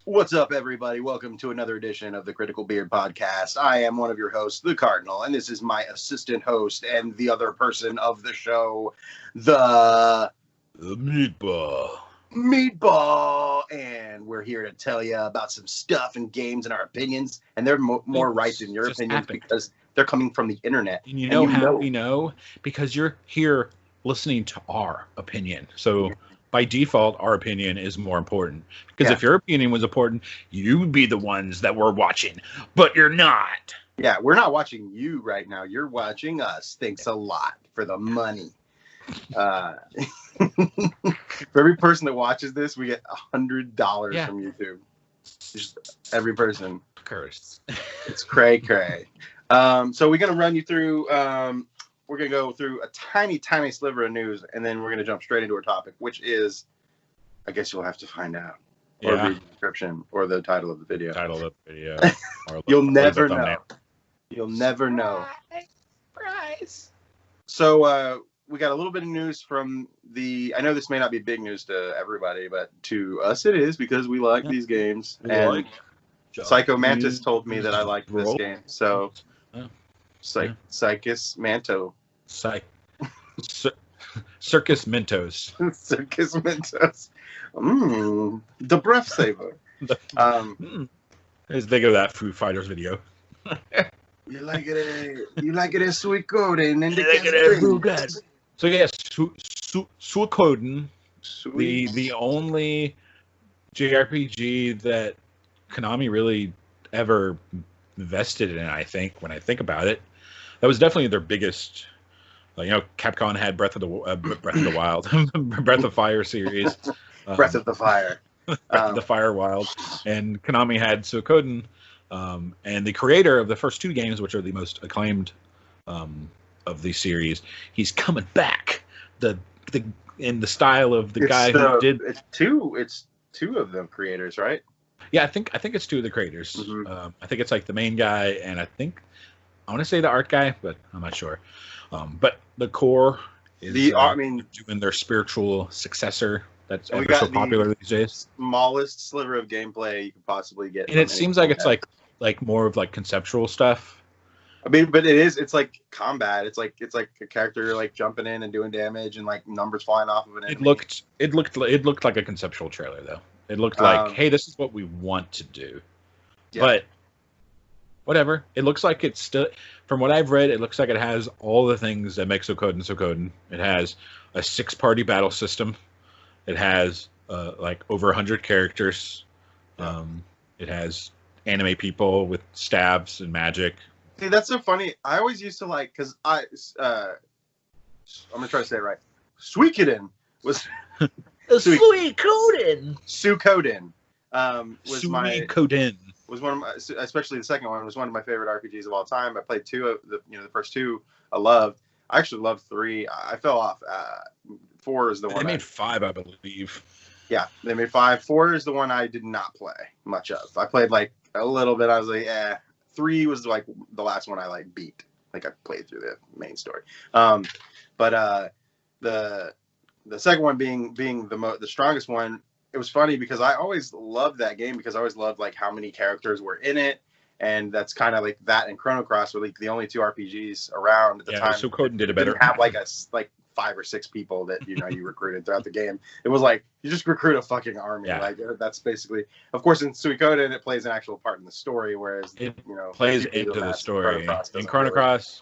What's up, everybody? Welcome to another edition of the Critical Beard Podcast. I am one of your hosts, the Cardinal, and this is my assistant host and the other person of the show, the Meatball. Meatball. And we're here to tell you about some stuff and games and our opinions. And they're more right than your opinions because they're coming from the internet. And you know how we know? Because you're here listening to our opinion. So by default, our opinion is more important. Because if your opinion was important, you'd be the ones that we're watching. But you're not. Yeah, we're not watching you right now. You're watching us. Thanks a lot for the money. For every person that watches this, we get $100 from YouTube. Just every person. Curse. It's cray. So we're going to run you through... we're going to go through a tiny sliver of news, and then we're going to jump straight into our topic, which is, I guess you'll have to find out. Or read the description or the title of the video. You'll never know. You'll never know. Surprise. So we got a little bit of news from I know this may not be big news to everybody, but to us it is because we like these games. And Psycho Mantis told me that I liked this game. So... Psychus Manto. Circus Mentos. Circus Mentos. The breath saver. As they go that Foo Fighters video. You like it as sweet coating and So yes, Suikoden, the only JRPG that Konami really ever invested in, I think, when I think about it. That was definitely their biggest. Capcom had Breath of the Wild, Breath of Fire series, Breath of the Fire, Breath of the Fire Wild, and Konami had Suikoden, and the creator of the first two games, which are the most acclaimed of the series, he's coming back. In the style of the guy who did. It's two of them creators, right? Yeah, I think it's two of the creators. Mm-hmm. I think it's like the main guy, and I want to say the art guy, but I'm not sure. But the core is doing their spiritual successor. That's ever so popular these days. Smallest sliver of gameplay you could possibly get. And it seems like it's like more of like conceptual stuff. I mean, but it's like combat. It's like a character like jumping in and doing damage and like numbers flying off of an enemy. It looked like a conceptual trailer though. It looked like, hey, this is what we want to do. Yeah. But whatever. It looks like it's still, from what I've read, it looks like it has all the things that make Suikoden. It has a 6-party battle system. It has like over 100 characters. It has anime people with stabs and magic. See, that's so funny. I always used to like, because I'm going to try to say it right. Suikoden was... Suikoden was one of my, especially the second one, was one of my favorite RPGs of all time. I played two of the first two I loved. I actually loved 3. I fell off. 4 is the one. They made 5, I believe. Yeah, they made 5. 4 is the one I did not play much of. I played like a little bit. I was like, 3 was like the last one I like beat. Like I played through the main story. But the second one being the strongest one, it was funny because I always loved that game because I always loved like how many characters were in it, and that's kind of like that and Chrono Cross were like the only 2 RPGs around at the time. So Suikoden did it better. Didn't have like 5 or 6 people that you recruited throughout the game. It was like you just recruit a fucking army. Yeah. Like that's basically, of course, in Suikoden it plays an actual part in the story, whereas it plays into the story. In Chrono Cross,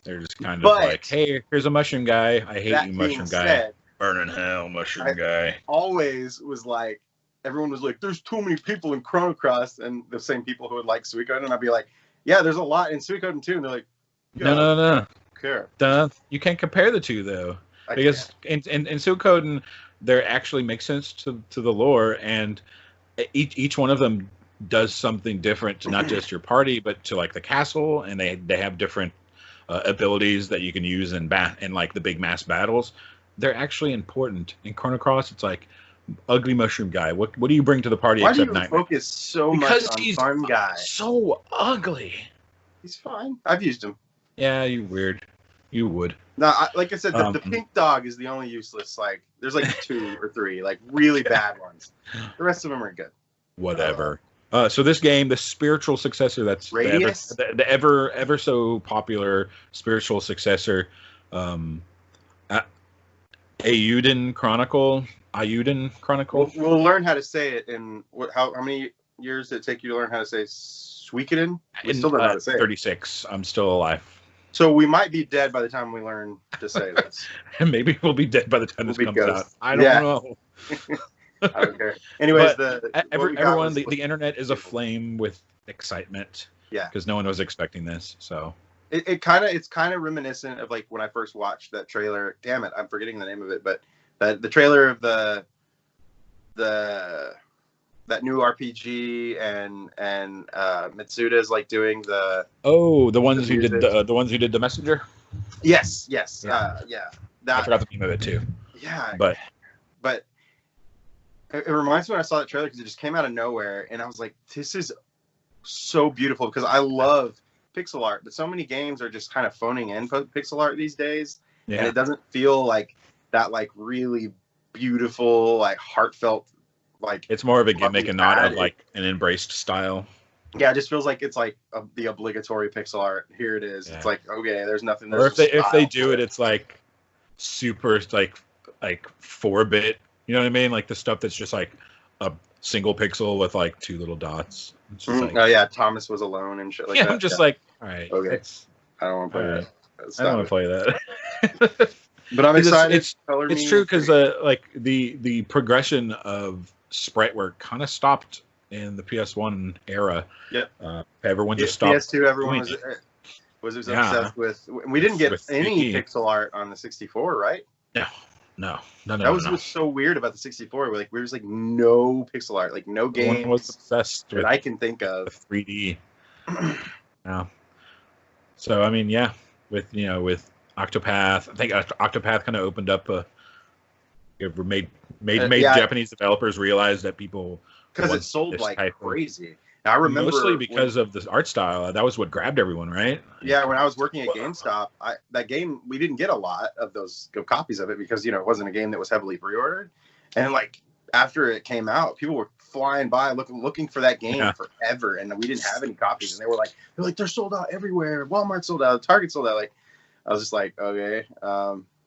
they're just kind of like, hey, here's a mushroom guy. I hate you, mushroom guy. Burn in hell, mushroom guy. Always was like, everyone was like, there's too many people in Chrono Cross, and the same people who would like Suikoden, and I'd be like, yeah, there's a lot in Suikoden too, and they're like, no. Care. You can't compare the two though, because in Suikoden, there actually makes sense to the lore, and each one of them does something different to not just your party, but to like the castle, and they have different abilities that you can use in like the big mass battles. They're actually important. In Chrono Cross, it's like ugly mushroom guy. What do you bring to the party? Why do you focus so much on he's fun guy? So ugly. He's fine. I've used him. Yeah, you weird. You would. No, like I said, the pink dog is the only useless. Like, there's like 2 or 3 like really bad ones. The rest of them are good. whatever. So this game, the spiritual successor, that's Radius? the ever so popular spiritual successor, Ayuden Chronicle. We'll learn how to say it in how many years did it take you to learn how to say Suikoden? We still don't know how to say 36. I'm still alive. So we might be dead by the time we learn to say this. And maybe we'll be dead by the time this comes out. I don't know. I don't care. Anyways, everyone, the internet is aflame with excitement. Yeah, because no one was expecting this. So it's kind of reminiscent of like when I first watched that trailer. Damn it, I'm forgetting the name of it, but the trailer of that new RPG and Mitsuda's like doing the ones who did the ones who did the Messenger. Yes. Yeah. That, I forgot the name of it too. Yeah, but it reminds me when I saw that trailer because it just came out of nowhere, and I was like, this is so beautiful because I love pixel art, but so many games are just kind of phoning in pixel art these days, and it doesn't feel like that like really beautiful, like heartfelt. Like it's more of a gimmick and not of like an embraced style. Yeah, it just feels like it's like the obligatory pixel art. Here it is. Yeah. It's like, okay, there's nothing. Or if they do it, it's like super like 4-bit. You know what I mean? Like the stuff that's just like a single pixel with like 2 little dots. Oh yeah, Thomas Was Alone and shit like that. Yeah, I'm just like, all right. Okay. I don't want to play that. I don't want to play that. But I'm excited. It's true because like the progression of sprite work kind of stopped in the PS1 era. Yep. Everyone just stopped. PS2, everyone was obsessed with. We didn't get any pixel art on the 64, right? No. That was what's so weird about the 64. There was like no pixel art, like no game. One was obsessed that I can think of 3D. Yeah. So I mean, yeah, with Octopath, I think Octopath kind of opened up made Japanese developers realize that people because it sold like crazy. Now, I remember mostly because of the art style. That was what grabbed everyone, right? Yeah, when I was working at GameStop, that game we didn't get a lot of those copies of it because it wasn't a game that was heavily pre-ordered, and like after it came out, people were flying by looking for that game forever, and we didn't have any copies, and they were like they're sold out everywhere. Walmart sold out, Target sold out. Like I was just like, okay,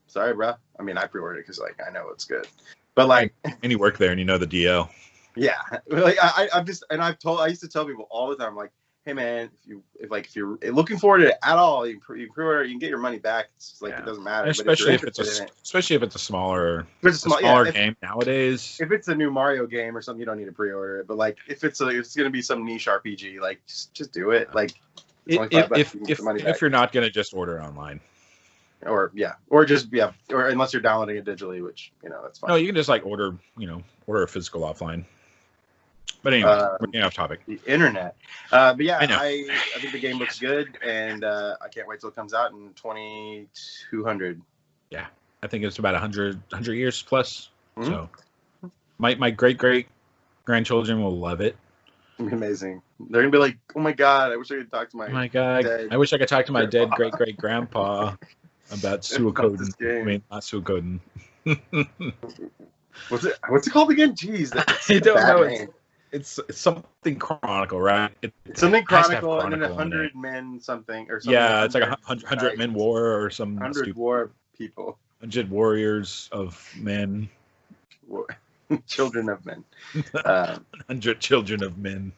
sorry, bro. I mean, I pre-ordered it because like I know it's good, but like, and you work there and you know the DL. Yeah, like I used to tell people all the time, like, hey man, if you're looking forward to it at all, you pre-order, you can get your money back. It's like it doesn't matter. Especially if it's a smaller game nowadays. If it's a new Mario game or something, you don't need to pre-order it. But like if it's gonna be some niche RPG, like just do it. Like if you're not gonna just order online. Or unless you're downloading it digitally, which that's fine. No, you can just like order a physical offline. But anyway, we're getting off topic. The internet, but yeah, I think the game looks good, and I can't wait till it comes out in 2200. Yeah, I think it's about 100 years plus. Mm-hmm. So my great grandchildren will love it. Amazing. They're gonna be like, oh my god, I wish I could talk to my. Oh my god, I wish I could talk to my dead great grandpa. About Suikoden. I mean, not Suikoden. What's it called again? Jeez, I don't know. It's something Chronicle, right? It's something Chronicle and then 100 men something or something. Yeah, it's like 100 men war or some 100 war people. 100 warriors of men. Children of men. 100 children of men.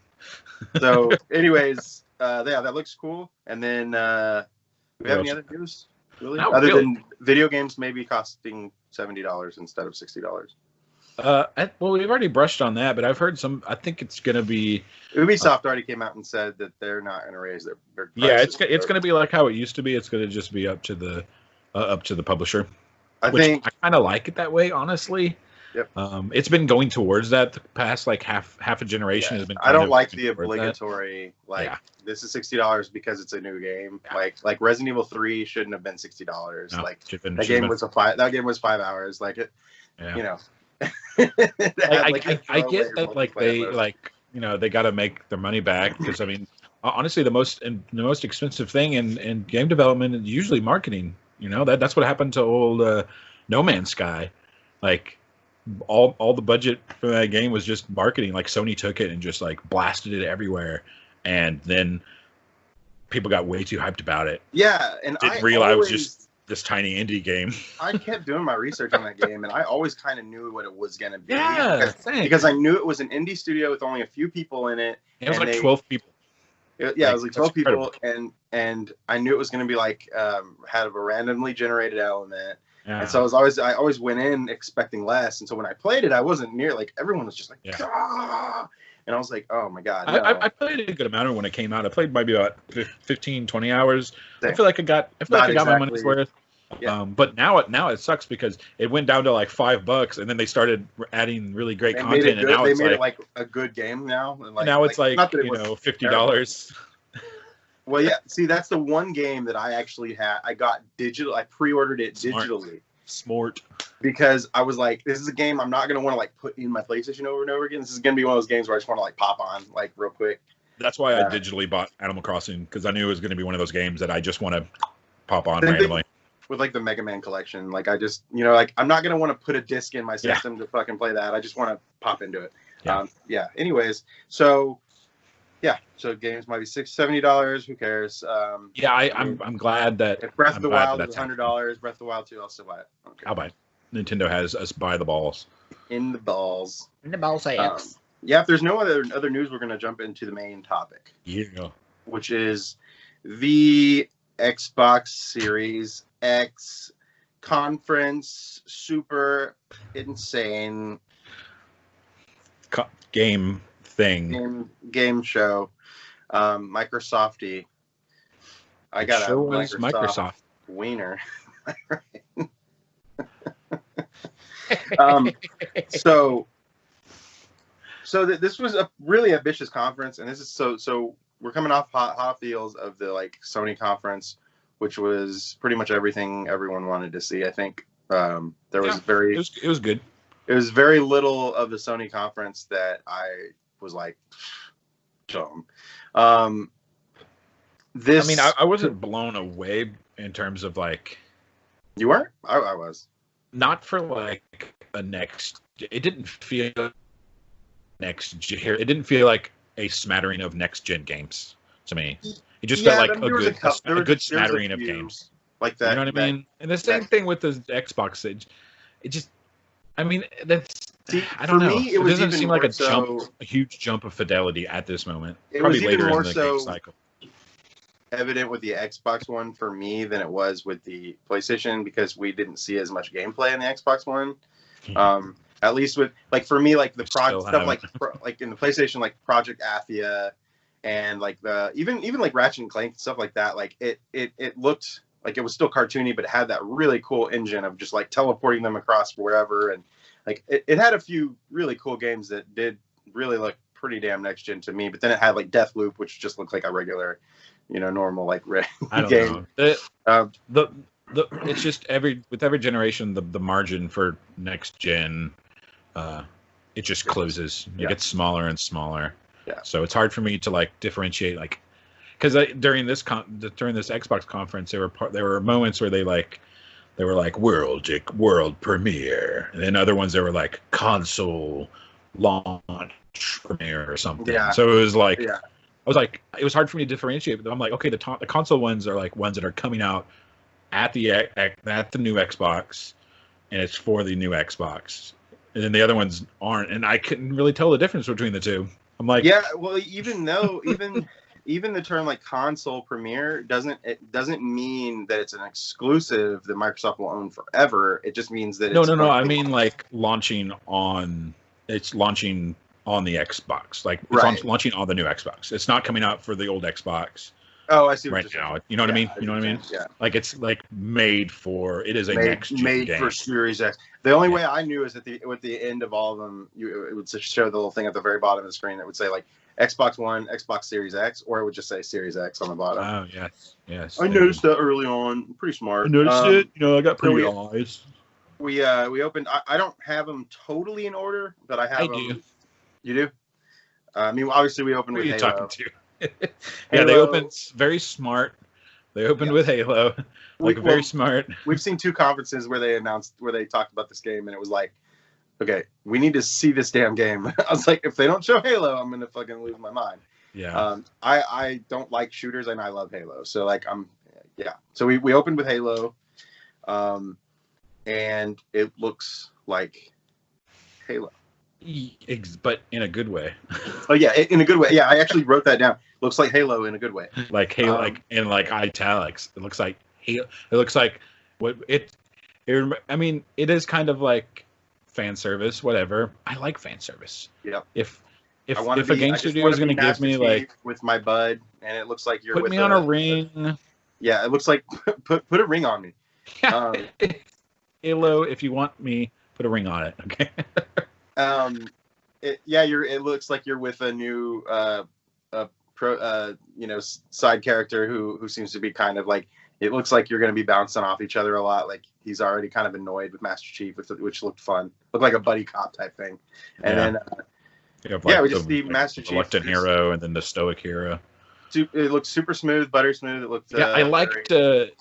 So, anyways, that looks cool. And then, do we have any other news? Really? Other than video games maybe costing $70 instead of $60. Well, we've already brushed on that, but I've heard I think it's going to be. Ubisoft already came out and said that they're not going to raise their prices. Yeah, it's going to be like how it used to be. It's going to just be up to the publisher. I think I kind of like it that way, honestly. Yep. It's been going towards that the past like half a generation has been. I don't like the obligatory this is $60 because it's a new game. Yeah. Like Resident Evil 3 shouldn't have been $60. No, that game was 5 hours. Like it, I get that they got to make their money back because I mean honestly the most expensive thing in game development is usually marketing. That's what happened to old No Man's Sky. Like all the budget for that game was just marketing. Like Sony took it and just like blasted it everywhere, and then people got way too hyped about it. Yeah, and didn't realize it was just this tiny indie game. I kept doing my research on that game, and I always kind of knew what it was going to be. Yeah, because I knew it was an indie studio with only a few people in it. It was like 12 people. It was like 12 people, and I knew it was going to be like had a randomly generated element. Yeah. And so I always went in expecting less, and so when I played it, I wasn't near like everyone was just like, ah! And I was like, oh my god. No. I played a good amount of it when it came out. I played maybe about 15, 20 hours. I feel like I got my money's worth. Yeah. But now it sucks because it went down to like $5, and then they started adding really great content, and now they made it like a good game now. And now it's like $50. Well, yeah. See, that's the one game that I actually had. I got digital. I pre-ordered it digitally. Smart. Because I was like, this is a game I'm not going to want to like put in my PlayStation over and over again. This is going to be one of those games where I just want to like pop on like real quick. That's why I digitally bought Animal Crossing, because I knew it was going to be one of those games that I just want to pop on randomly. With like the Mega Man collection, like I just, like I'm not going to want to put a disc in my system to fucking play that. I just want to pop into it. Yeah. Anyways, so games might be $70. Who cares? I'm glad that if Breath of the Wild is $100. Breath of the Wild 2, I'll still buy it. Okay. I'll buy it. Nintendo has us by the balls. In the balls. In the balls, X. If there's no other news, we're gonna jump into the main topic. Yeah. Which is the Xbox Series X conference, super insane game thing. Game show. Microsofty. I got a Microsoft wiener. This was a really ambitious conference, and this is so we're coming off hot heels of the like Sony conference, which was pretty much everything everyone wanted to see. I think there was it was good. It was very little of the Sony conference that I was like dumb. I wasn't blown away in terms of like. You weren't? I was. Not for like a next. It didn't feel next. It didn't feel like a smattering of next gen games to me. It just felt like a good smattering of games like that. You know what I mean? And the same thing with the Xbox. It just. I mean, that's. I don't know. It doesn't seem like a huge jump of fidelity at this moment. Probably later in the game cycle. Evident with the Xbox One for me than it was with the PlayStation, because we didn't see as much gameplay in the Xbox One. At least with like for me, like the project stuff like in the PlayStation, like Project Athia and like the even like Ratchet and Clank stuff like that. Like it looked like it was still cartoony, but it had that really cool engine of just like teleporting them across wherever, and like it had a few really cool games that did really look pretty damn next gen to me. But then it had like Deathloop, which just looked like a regular, normal like game. It's just with every generation, the margin for next gen, it just closes. It gets smaller and smaller. Yeah. So it's hard for me to like differentiate, like, because during this Xbox conference, there were moments where they were like world premiere, and then other ones that were like console launch premiere or something. Yeah. So it was like. Yeah. I was like, it was hard for me to differentiate, but I'm like, okay, the console ones are like ones that are coming out at the new Xbox, and it's for the new Xbox, and then the other ones aren't, and I couldn't really tell the difference between the two. I'm like, yeah, well, even though even the term like console premiere doesn't mean that it's an exclusive that Microsoft will own forever. It just means that no. I mean like launching on the Xbox, like it's launching on the new Xbox. It's not coming out for the old Xbox. Oh, I see. Right now, you know what I mean? You know what I mean? Yeah. Like it's like made for. It is a next gen made game. For Series X. The only way I knew is that with the end of all of them, it would show the little thing at the very bottom of the screen that would say like Xbox One, Xbox Series X, or it would just say Series X on the bottom. Oh yes. I noticed that early on. Pretty smart. I noticed it. I got pretty eyes. We opened. I don't have them totally in order, but I have them. Do. You do? I mean, obviously we opened with Halo. Who are you talking to? Yeah, they opened very smart. They opened with Halo, very smart. We've seen two conferences where they talked about this game, and it was like okay, we need to see this damn game. I was like, if they don't show Halo, I'm gonna fucking lose my mind. Yeah. I don't like shooters, and I love Halo. So like So we opened with Halo, and it looks like Halo. But in a good way. Oh yeah, in a good way. Yeah, I actually wrote that down. Looks like Halo in a good way. Like Halo, like in like italics. It looks like Halo. It looks like what it. I mean, it is kind of like fan service, whatever. I like fan service. Yep. If a game studio is going to give me like with my bud, and it looks like you're put with me on a ring. Yeah, it looks like put a ring on me. Halo, if you want me, put a ring on it. Okay. It looks like you're with a new side character who seems to be kind of like, it looks like you're going to be bouncing off each other a lot. Like he's already kind of annoyed with Master Chief, which looked fun. Looked like a buddy cop type thing. And then we just see Master Chief, reluctant hero, and then the stoic hero. It looked super smooth, butter smooth. It looked I liked the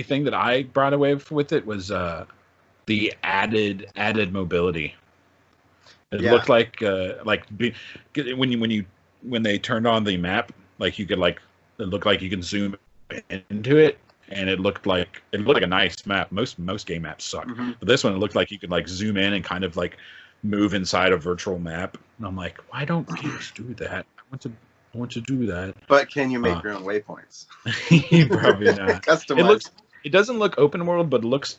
thing that I brought away with it was the added mobility. It looked like when they turned on the map, like you could it looked like you can zoom into it, and it looked like a nice map. Most game maps suck, but this one it looked like you could like zoom in and kind of like move inside a virtual map. And I'm like, why don't games do that? I want to do that. But can you make your own waypoints? Probably not. Customized. It doesn't look open world, but it looks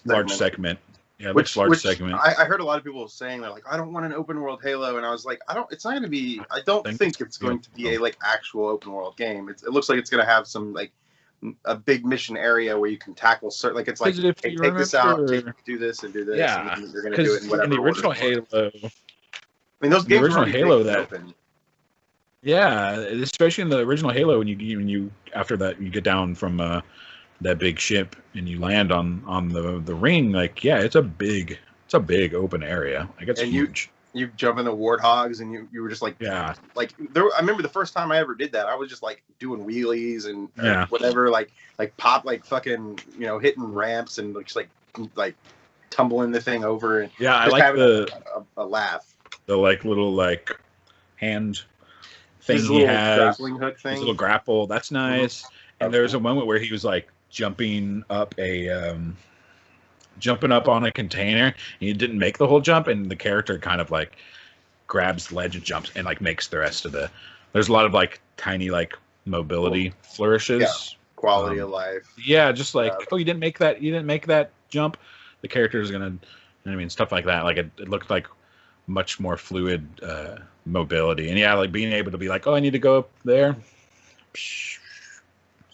large segment. Yeah, it looks large segment. I heard a lot of people saying they're like, I don't want an open world Halo, and I was like, it's not going to be. I don't think it's going to be a like actual open world game. It looks like it's going to have some like a big mission area where you can tackle certain. Like it's like, hey, take this out, do this, and do this. Yeah, and you're going to do it in whatever. In the original Halo, I mean, those games original Halo that. Open. Yeah, especially in the original Halo, when you after that you get down from that big ship and you land on the ring, like it's a big open area. Like it's huge. You jump in the warthogs and you were just like like there. I remember the first time I ever did that, I was just like doing wheelies and whatever, like pop like fucking hitting ramps and just like tumbling the thing over and I like a laugh. The like little like hand thing his he has, grappling hook thing. His little grapple, that's nice. And there was a moment where he was like jumping up on a container, and he didn't make the whole jump, and the character kind of like grabs the ledge and jumps and like makes the rest of there's a lot of like tiny like mobility flourishes, quality of life. Just like you didn't make that jump, the character is gonna, stuff like that. Like it looked like much more fluid mobility, and like being able to be like, I need to go up there. It's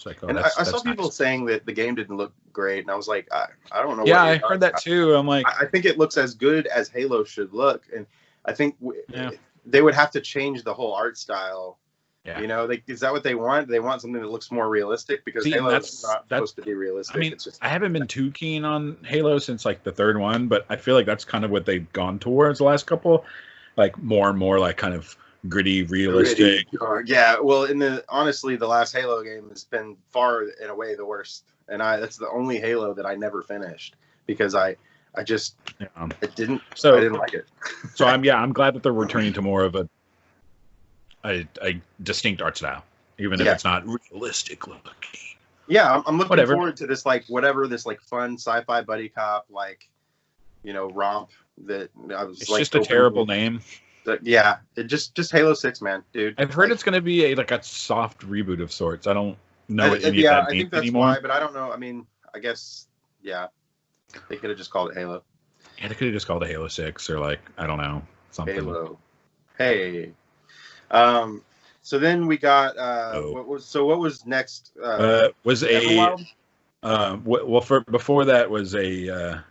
like, and I saw people saying that the game didn't look great, and I was like, I don't know. Yeah, I heard that too. I'm like, I think it looks as good as Halo should look, and I think they would have to change the whole art style. Yeah. Is that what they want? They want something that looks more realistic, because Halo is not supposed to be realistic. I mean, I haven't been too keen on Halo since like the third one, but I feel like that's kind of what they've gone towards the last couple, like more and more like kind of gritty, realistic. Well, honestly, the last Halo game has been far and away the worst, and that's the only Halo that I never finished because I didn't like it. So I'm glad that they're returning to more of a distinct art style, even if it's not realistic looking. Yeah, I'm looking forward to this this fun sci-fi buddy cop romp that I was. It's just a terrible name. It just Halo 6, man, dude. I've heard it's going to be a soft reboot of sorts. I don't know what any of that means anymore. Why, but I don't know. I mean, I guess they could have just called it Halo. Yeah, they could have just called it Halo 6 or I don't know, something. Halo. Hey. So then we got what was next? Was before that was a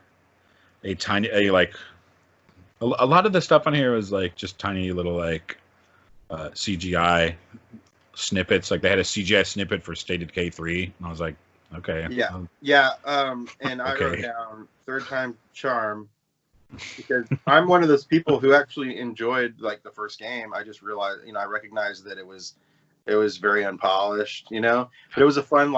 tiny a lot of the stuff on here was just tiny little CGI snippets. Like they had a CGI snippet for State of Decay 3, and I was like, okay. And I wrote down third time charm because I'm one of those people who actually enjoyed the first game. I just realized, I recognized that it was very unpolished, but it was a fun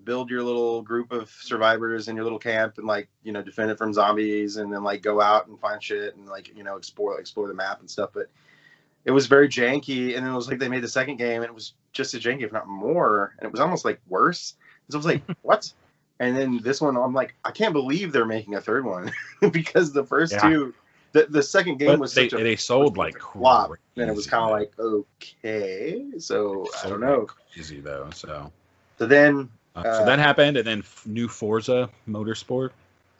build your little group of survivors in your little camp and like, you know, defend it from zombies and then like go out and find shit and like, you know, explore the map and stuff. But it was very janky. And then it was like they made the second game and it was just as janky, if not more. And it was almost like worse. So I was like, what? And then this one, I'm like, I can't believe they're making a third one because the first two, the second game was such they sold like flop. And it was kind of like, okay. So I don't know. Crazy though. So then. So that happened, and then new Forza Motorsport.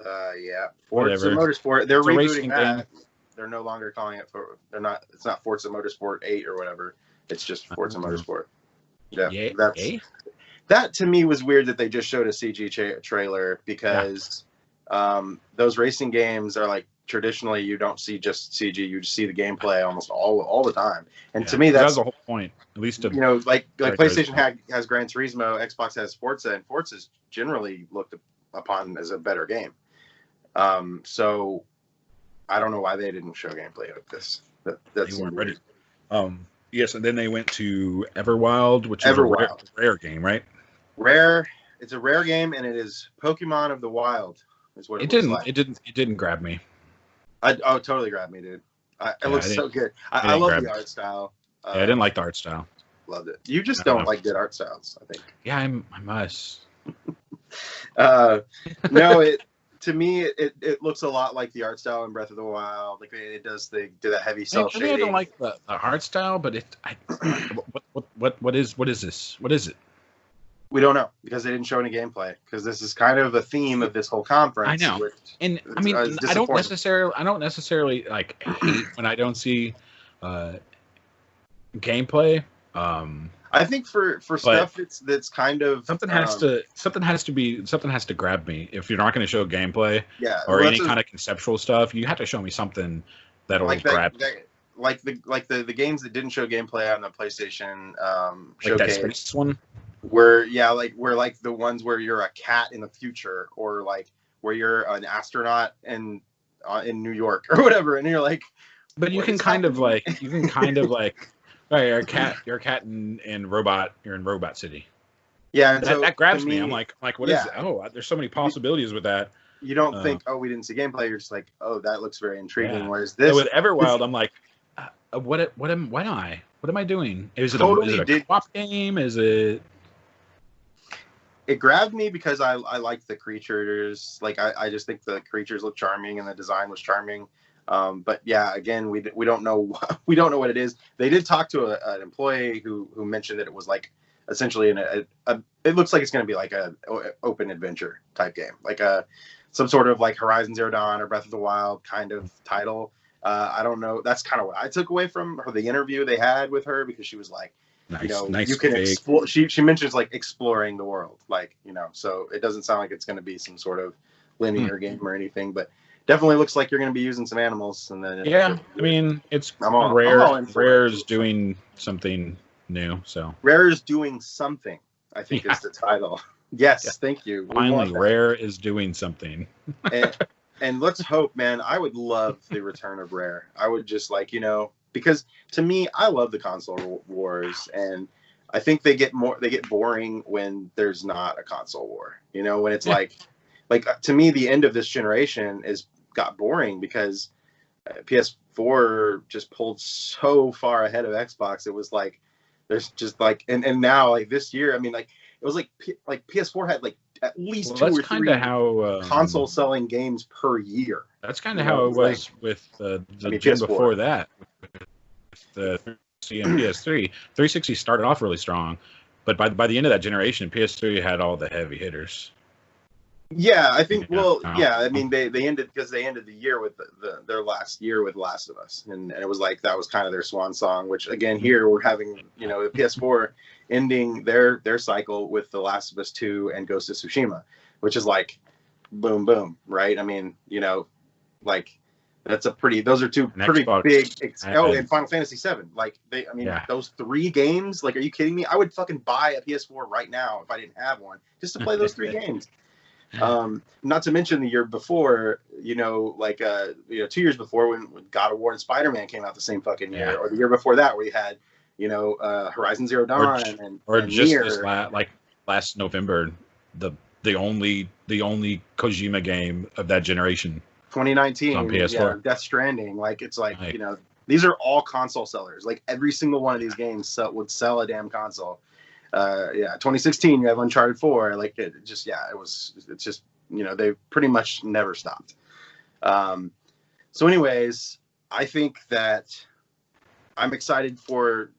Yeah, Forza Motorsport. They're rebooting that. Game. They're no longer calling it for. They're not. It's not Forza Motorsport 8 or whatever. It's just Forza Motorsport. Yeah, that to me was weird that they just showed a CG trailer because those racing games are like traditionally you don't see just CG, you just see the gameplay almost all the time. And to me that's the whole point. At least you know, like PlayStation has Gran Turismo, Xbox has Forza, and Forza's generally looked upon as a better game. So I don't know why they didn't show gameplay of this. That's they weren't ready. Yes, and then they went to Everwild, which is a rare game, right? Rare. It's a rare game, and it is Pokemon of the Wild. Is what it didn't. Like. It didn't grab me. It totally grabbed me, dude. It looks so good. I love the art style. I didn't like the art style. Loved it. You just don't like good art styles, I think. Yeah, I must. No, to me, it looks a lot like the art style in Breath of the Wild. Like it does that heavy cell shading. I don't like the art style, but what is this? What is it? We don't know because they didn't show any gameplay. Because this is kind of a theme of this whole conference. I know, and I mean, I don't necessarily like hate when I don't see gameplay. I think for stuff that's kind of something has to grab me. If you're not going to show gameplay, or any kind of conceptual stuff, you have to show me something that'll grab me. Like the games that didn't show gameplay on the PlayStation showcase. That space one. Where the ones where you're a cat in the future, or like where you're an astronaut in New York or whatever, and you're like, but you can kind of like, right, you're a cat in Robot. You're in Robot City. Yeah, and that grabs me. I'm like, what is it? Oh, there's so many possibilities with that. You don't think, we didn't see gameplay. You're just like, that looks very intriguing. Whereas this, with Everwild, I'm like, what am I doing? Is it a co-op game? Is it? It grabbed me because I liked the creatures. Like I just think the creatures look charming and the design was charming. But yeah, again, we don't know what it is. They did talk to an employee who mentioned that it was like essentially it looks like it's going to be like a open adventure type game, like some sort of like Horizon Zero Dawn or Breath of the Wild kind of title. I don't know. That's kind of what I took away from the interview they had with her, because she was like, you can explore. She mentions like exploring the world, like, so it doesn't sound like it's going to be some sort of linear game or anything, but definitely looks like you're going to be using some animals. And then I mean, it's Rare's doing something new. So Rare's doing something, I think is the title. Yes, thank you. Finally, Rare is doing something. and let's hope, man. I would love the return of Rare. I would just because to me, I love the console wars, and I think they get boring when there's not a console war. When it's like to me, the end of this generation got boring because PS4 just pulled so far ahead of Xbox. It was like there's just like and now like this year, I mean, like it was like PS4 had like at least 2 or 3 console selling games per year. That's kind of how it was with the gen before that. The PS3, 360 started off really strong, but by the end of that generation, PS3 had all the heavy hitters. Yeah, I think. I mean, they ended the year with their last year with Last of Us, and it was like that was kind of their swan song. Which again, here we're having the PS4 ending their cycle with The Last of Us 2 and Ghost of Tsushima, which is like boom boom, right? I mean, like those are two pretty big. And Final Fantasy 7, like those 3 games. Like, are you kidding me? I would fucking buy a PS4 right now if I didn't have one, just to play those 3 games. Not to mention the year before, 2 years before when God of War and Spider-Man came out the same fucking year, or the year before that where you had, Horizon Zero Dawn or just Nier. Last November, the only Kojima game of that generation. 2019 on PS4. Yeah, Death Stranding. Like it's like these are all console sellers. Like every single one of these games would sell a damn console. 2016 you have Uncharted 4. Like it's just they pretty much never stopped. So anyways, I think that I'm excited for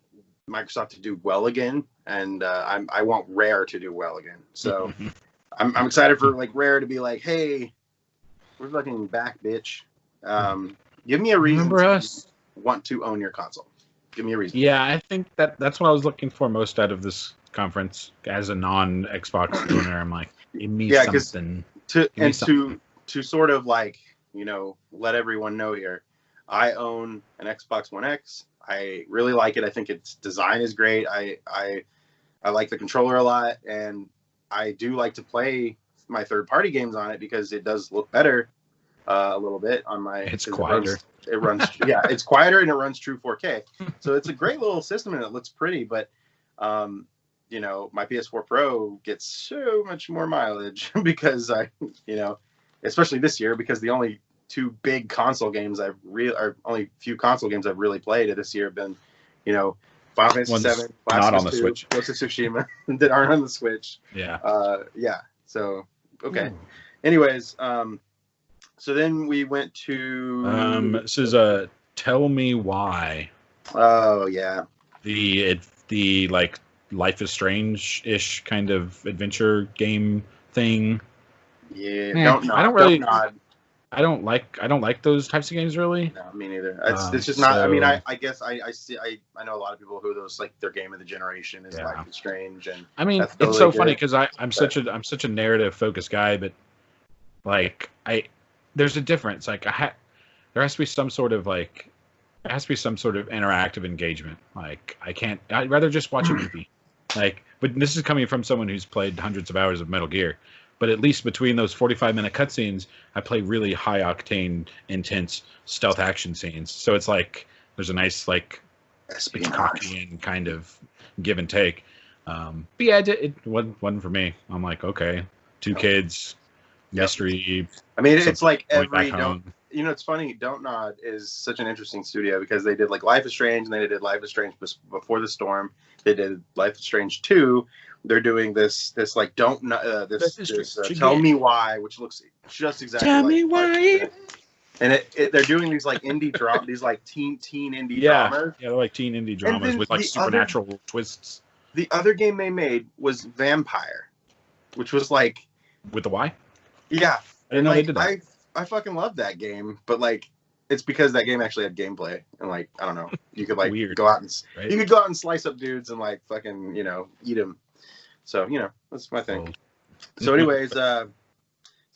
Microsoft to do well again, and I want Rare to do well again. So I'm excited for like Rare to be like, hey, we're fucking back, bitch. Give me a reason want to own your console. Give me a reason. Yeah, I think that's what I was looking for most out of this conference as a non-Xbox owner. I'm like, give me something. To sort of like, let everyone know here, I own an Xbox One X. I really like it. I think its design is great. I like the controller a lot, and I do like to play my third-party games on it because it does look better a little bit on my. It's quieter. It runs it's quieter and it runs true 4K. So it's a great little system and it looks pretty, but my PS4 Pro gets so much more mileage because especially this year, because the only two big console games only few console games I've really played this year have been, Final Fantasy 7, not on the Switch, Ghost of Tsushima that aren't on the Switch. Yeah. So okay. Anyways, so then we went to. This is Tell Me Why. Oh yeah. The like Life is Strange-ish kind of adventure game thing. Yeah. Man, I don't like those types of games really. No, me neither. It's just not. So, I mean, I guess I know a lot of people who those like their game of the generation is Life is Strange, and I mean it's totally so funny because I'm such a narrative focused guy, but like there's a difference. Like there has to be some sort of interactive engagement. Like I'd rather just watch a movie. Like, but this is coming from someone who's played hundreds of hours of Metal Gear. But at least between those 45-minute cutscenes, I play really high-octane, intense stealth action scenes. So it's like there's a nice like Hitchcockian kind of give and take. But yeah, it wasn't for me. I'm like, okay, two kids, mystery. I mean, it's like it's funny. Don't Nod is such an interesting studio because they did like Life is Strange, and they did Life is Strange Before the Storm. They did Life is Strange 2. They're doing this like Tell Me Why, which looks just exactly Tell Me Why. And they're doing these like indie drama, these like teen indie dramas. Yeah, they're like teen indie dramas with like supernatural twists. The other game they made was Vampire, which was like with the Y. Yeah, I didn't know they did that. I fucking love that game, but like it's because that game actually had gameplay and like I don't know, you could like go out and you could go out and slice up dudes and like fucking eat them. So that's my thing. Cool. So anyways, so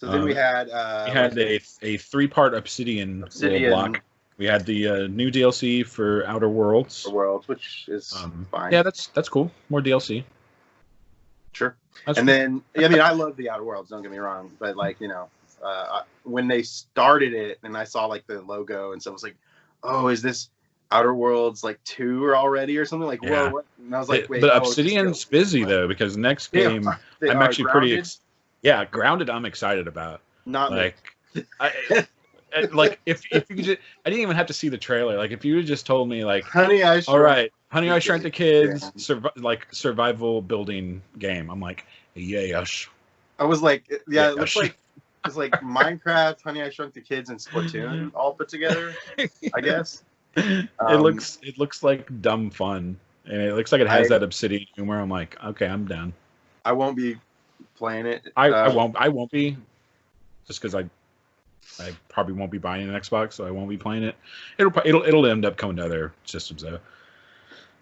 then we had a 3-part Obsidian block. We had the new DLC for Outer Worlds. Which is fine. Yeah, that's cool. More DLC. Sure. Then I love the Outer Worlds. Don't get me wrong, but like when they started it and I saw like the logo and so I was like, oh, is this Outer Worlds like 2 or already or something like whoa what? And I was like, wait, but Obsidian's busy though because next game I'm actually Grounded? Grounded I'm excited about. Not like like if you could just, I didn't even have to see the trailer. Like if you just told me like Honey I Shrunk the Kids survival building game, I'm like yes. I was like it looks like it's like Minecraft, Honey I Shrunk the Kids, and Splatoon all put together, I guess. It looks like dumb fun, and it looks like it has that Obsidian humor. I'm like, okay, I'm down. I won't be playing it. I won't be, just because I probably won't be buying an Xbox, so I won't be playing it. It'll end up coming to other systems though.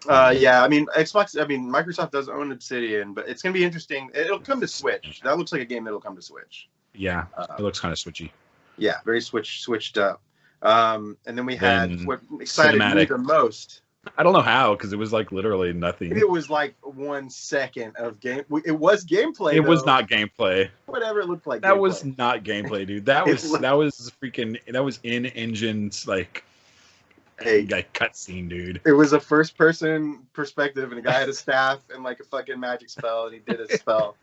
Microsoft does own Obsidian, but it's gonna be interesting. It'll come to Switch. That looks like a game that'll come to Switch. Yeah, it looks kind of switchy. Yeah, very switched up. And then we had what excited me the most. I don't know how, because it was like literally nothing. It was like 1 second of game. It was gameplay. It was not gameplay. Whatever it looked like. That was not gameplay, dude. That was in engines like cutscene, dude. It was a first person perspective, and a guy had a staff and like a fucking magic spell, and he did a spell.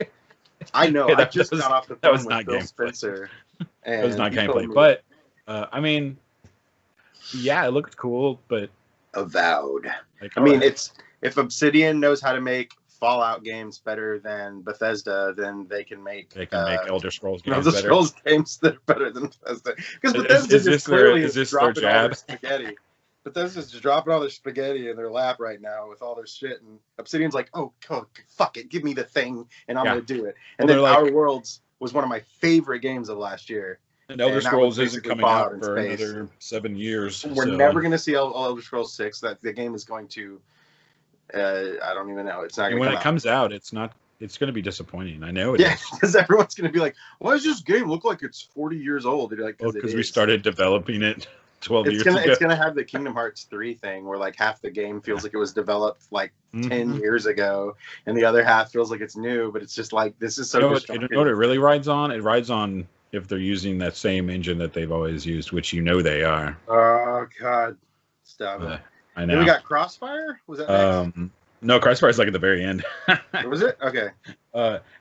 I know. Yeah, I just got off the that was phone not with Phil gameplay. Spencer. It was not he told gameplay, me- but I mean, yeah, it looked cool, but Avowed. like, I mean, alright. it's if Obsidian knows how to make Fallout games better than Bethesda, then they can make Elder Scrolls games Elder better. Scrolls games that are better than Bethesda. Because Is Bethesda this just their- clearly is this their dropping all their jab? spaghetti. Bethesda's just dropping all their spaghetti in their lap right now with all their shit, and Obsidian's like, oh, fuck it, give me the thing, and I'm Yeah. gonna do it. And Well, then they're like- Outer Worlds was one of my favorite games of last year. And Elder and that Scrolls was isn't basically coming Fallout out in for space. another 7 years. We're so- never gonna see Elder Scrolls 6. That the game is going to. I don't even know. It's not. And Gonna when come it out. comes out, it's not. It's going to be disappointing. I know it is. Yeah, because everyone's going to be like, why does this game look like it's 40 years old? And you're like, Because we started developing it 12 It's years gonna, ago. it's gonna have the Kingdom Hearts 3 thing where like half the game feels like it was developed like 10 Mhm. years ago, and the other half feels like it's new. But it's just like this is so. You know what distracting. it really rides on? It rides on if they're using that same engine that they've always used, which you know they are. Oh God, stop it. I Then know. we got Crossfire. Was that next? No, Crossfire is like at the very end. Was it? Okay.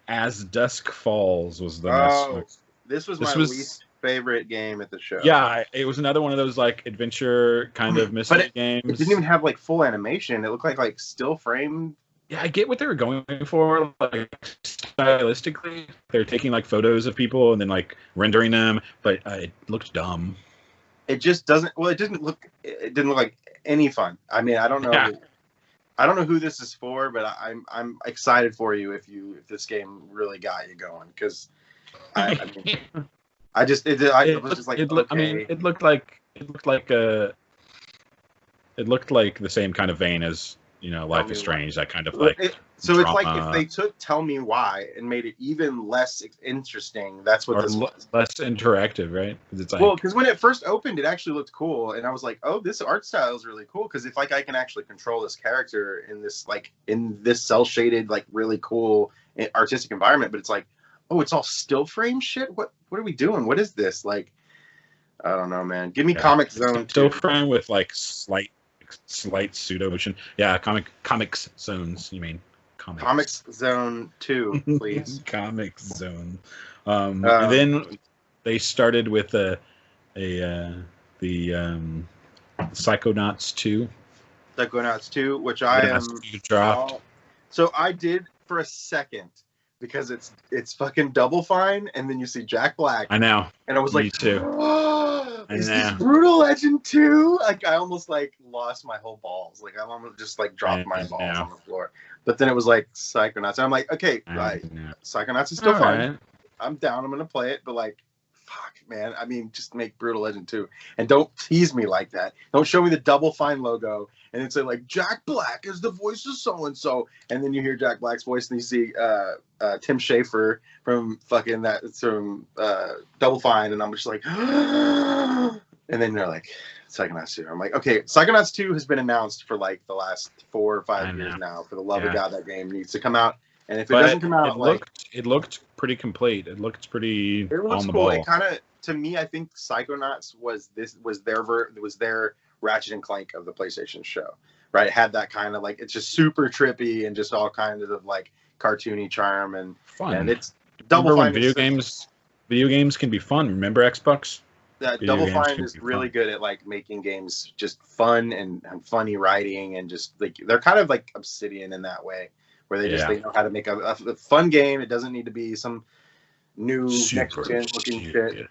As Dusk Falls was the Oh, next. this was This my was- least favorite game at the show. Yeah, it was another one of those like adventure kind of mystery games. It didn't even have like full animation. It looked like still frame. Yeah, I get what they were going for. Like stylistically, they're taking like photos of people and then like rendering them, but it looked dumb. It just doesn't. Well, it didn't look. It didn't look like any fun. I mean, I don't know. Yeah. I don't know who this is for, but I'm excited for you if this game really got you going because I mean, I just it was just like it okay. I mean, it looked like the same kind of vein as Life is Strange. That kind of like. So it's like drama. if they took Tell Me Why and made it even less interesting. That's what Or this was. less interactive, right? Because it's like, Well, because when it first opened, it actually looked cool, and I was like, "Oh, this art style is really cool." Because if like I can actually control this character in this cell shaded like really cool artistic environment, but it's like, oh, it's all still frame shit. What are we doing? What is this? Like, I don't know, man. Give me Comic Zone still 2. frame with like slight pseudo motion. Yeah, comics zones. You mean Comics Zone 2, please. Comic Zone. And then they started with the Psychonauts 2. Psychonauts 2, which I am. You dropped. So I did for a second because it's fucking Double Fine, and then you see Jack Black, I know. and I was Me like, too. oh, is I this know. Brutal Legend 2? Like I almost like lost my whole balls. Like I almost just like dropped my I balls know. on the floor. But then it was like Psychonauts, and I'm like, okay, right. Psychonauts is still fun. Alright. I'm down. I'm gonna play it, but like, fuck, man. I mean, just make Brutal Legend 2, and don't tease me like that. Don't show me the Double Fine logo and then say like Jack Black is the voice of so and so, and then you hear Jack Black's voice and you see Tim Schafer from fucking Double Fine, and I'm just like, and then they're like Psychonauts 2. I'm like, okay, Psychonauts 2 has been announced for like the last 4 or 5 years now. For the love of God, that game needs to come out. And if it doesn't come out, it looked pretty complete. It looked pretty it looks on the cool. ball. It kind of, to me, I think Psychonauts was their Ratchet and Clank of the PlayStation show, right? It had that kind of like, it's just super trippy and just all kinds of like cartoony charm and Fun. And it's Double Double Fine. Fine. Video games can be fun. Remember Xbox? Double games Fine can is be really fun. good at like making games just fun and funny writing, and just like they're kind of like Obsidian in that way, where they know how to make a fun game. It doesn't need to be some new next gen looking shit.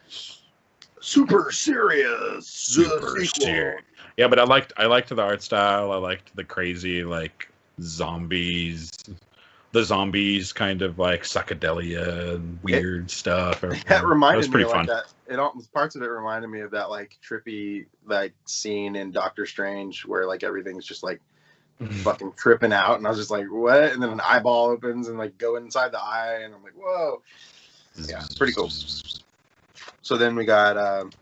Super serious. Super serious. Yeah, but I liked the art style. I liked the crazy like zombies. The zombies kind of like psychedelia and weird stuff. That reminded was pretty me fun. like that. Parts of it reminded me of that like trippy like scene in Doctor Strange where like everything's just like fucking tripping out, and I was just like, what? And then an eyeball opens and like go inside the eye, and I'm like, whoa. Yeah, pretty cool. So then we got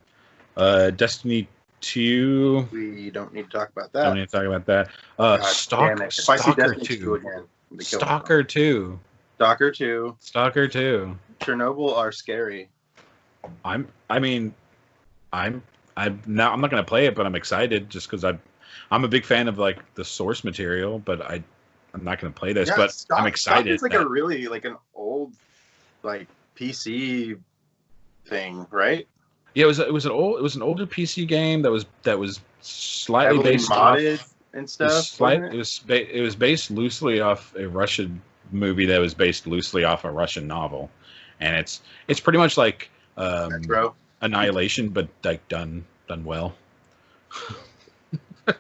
Destiny 2. we don't need to talk about that. Don't need to talk about that. Damn it. If I see Stalker Destiny 2 2. again, I'm gonna kill Stalker 2. Stalker 2. Stalker 2. Chernobyl are scary. I'm not gonna play it, but I'm excited just because I'm a big fan of like the source material, but I'm not gonna play this, but I'm excited. It's like a really like an old like PC thing, right? Yeah, it was an older PC game that was slightly Heavily based modded off. and It was stuff. Wasn't it? it was based loosely off a Russian movie that was based loosely off a Russian novel, and it's pretty much like Retro. Annihilation, but like done well.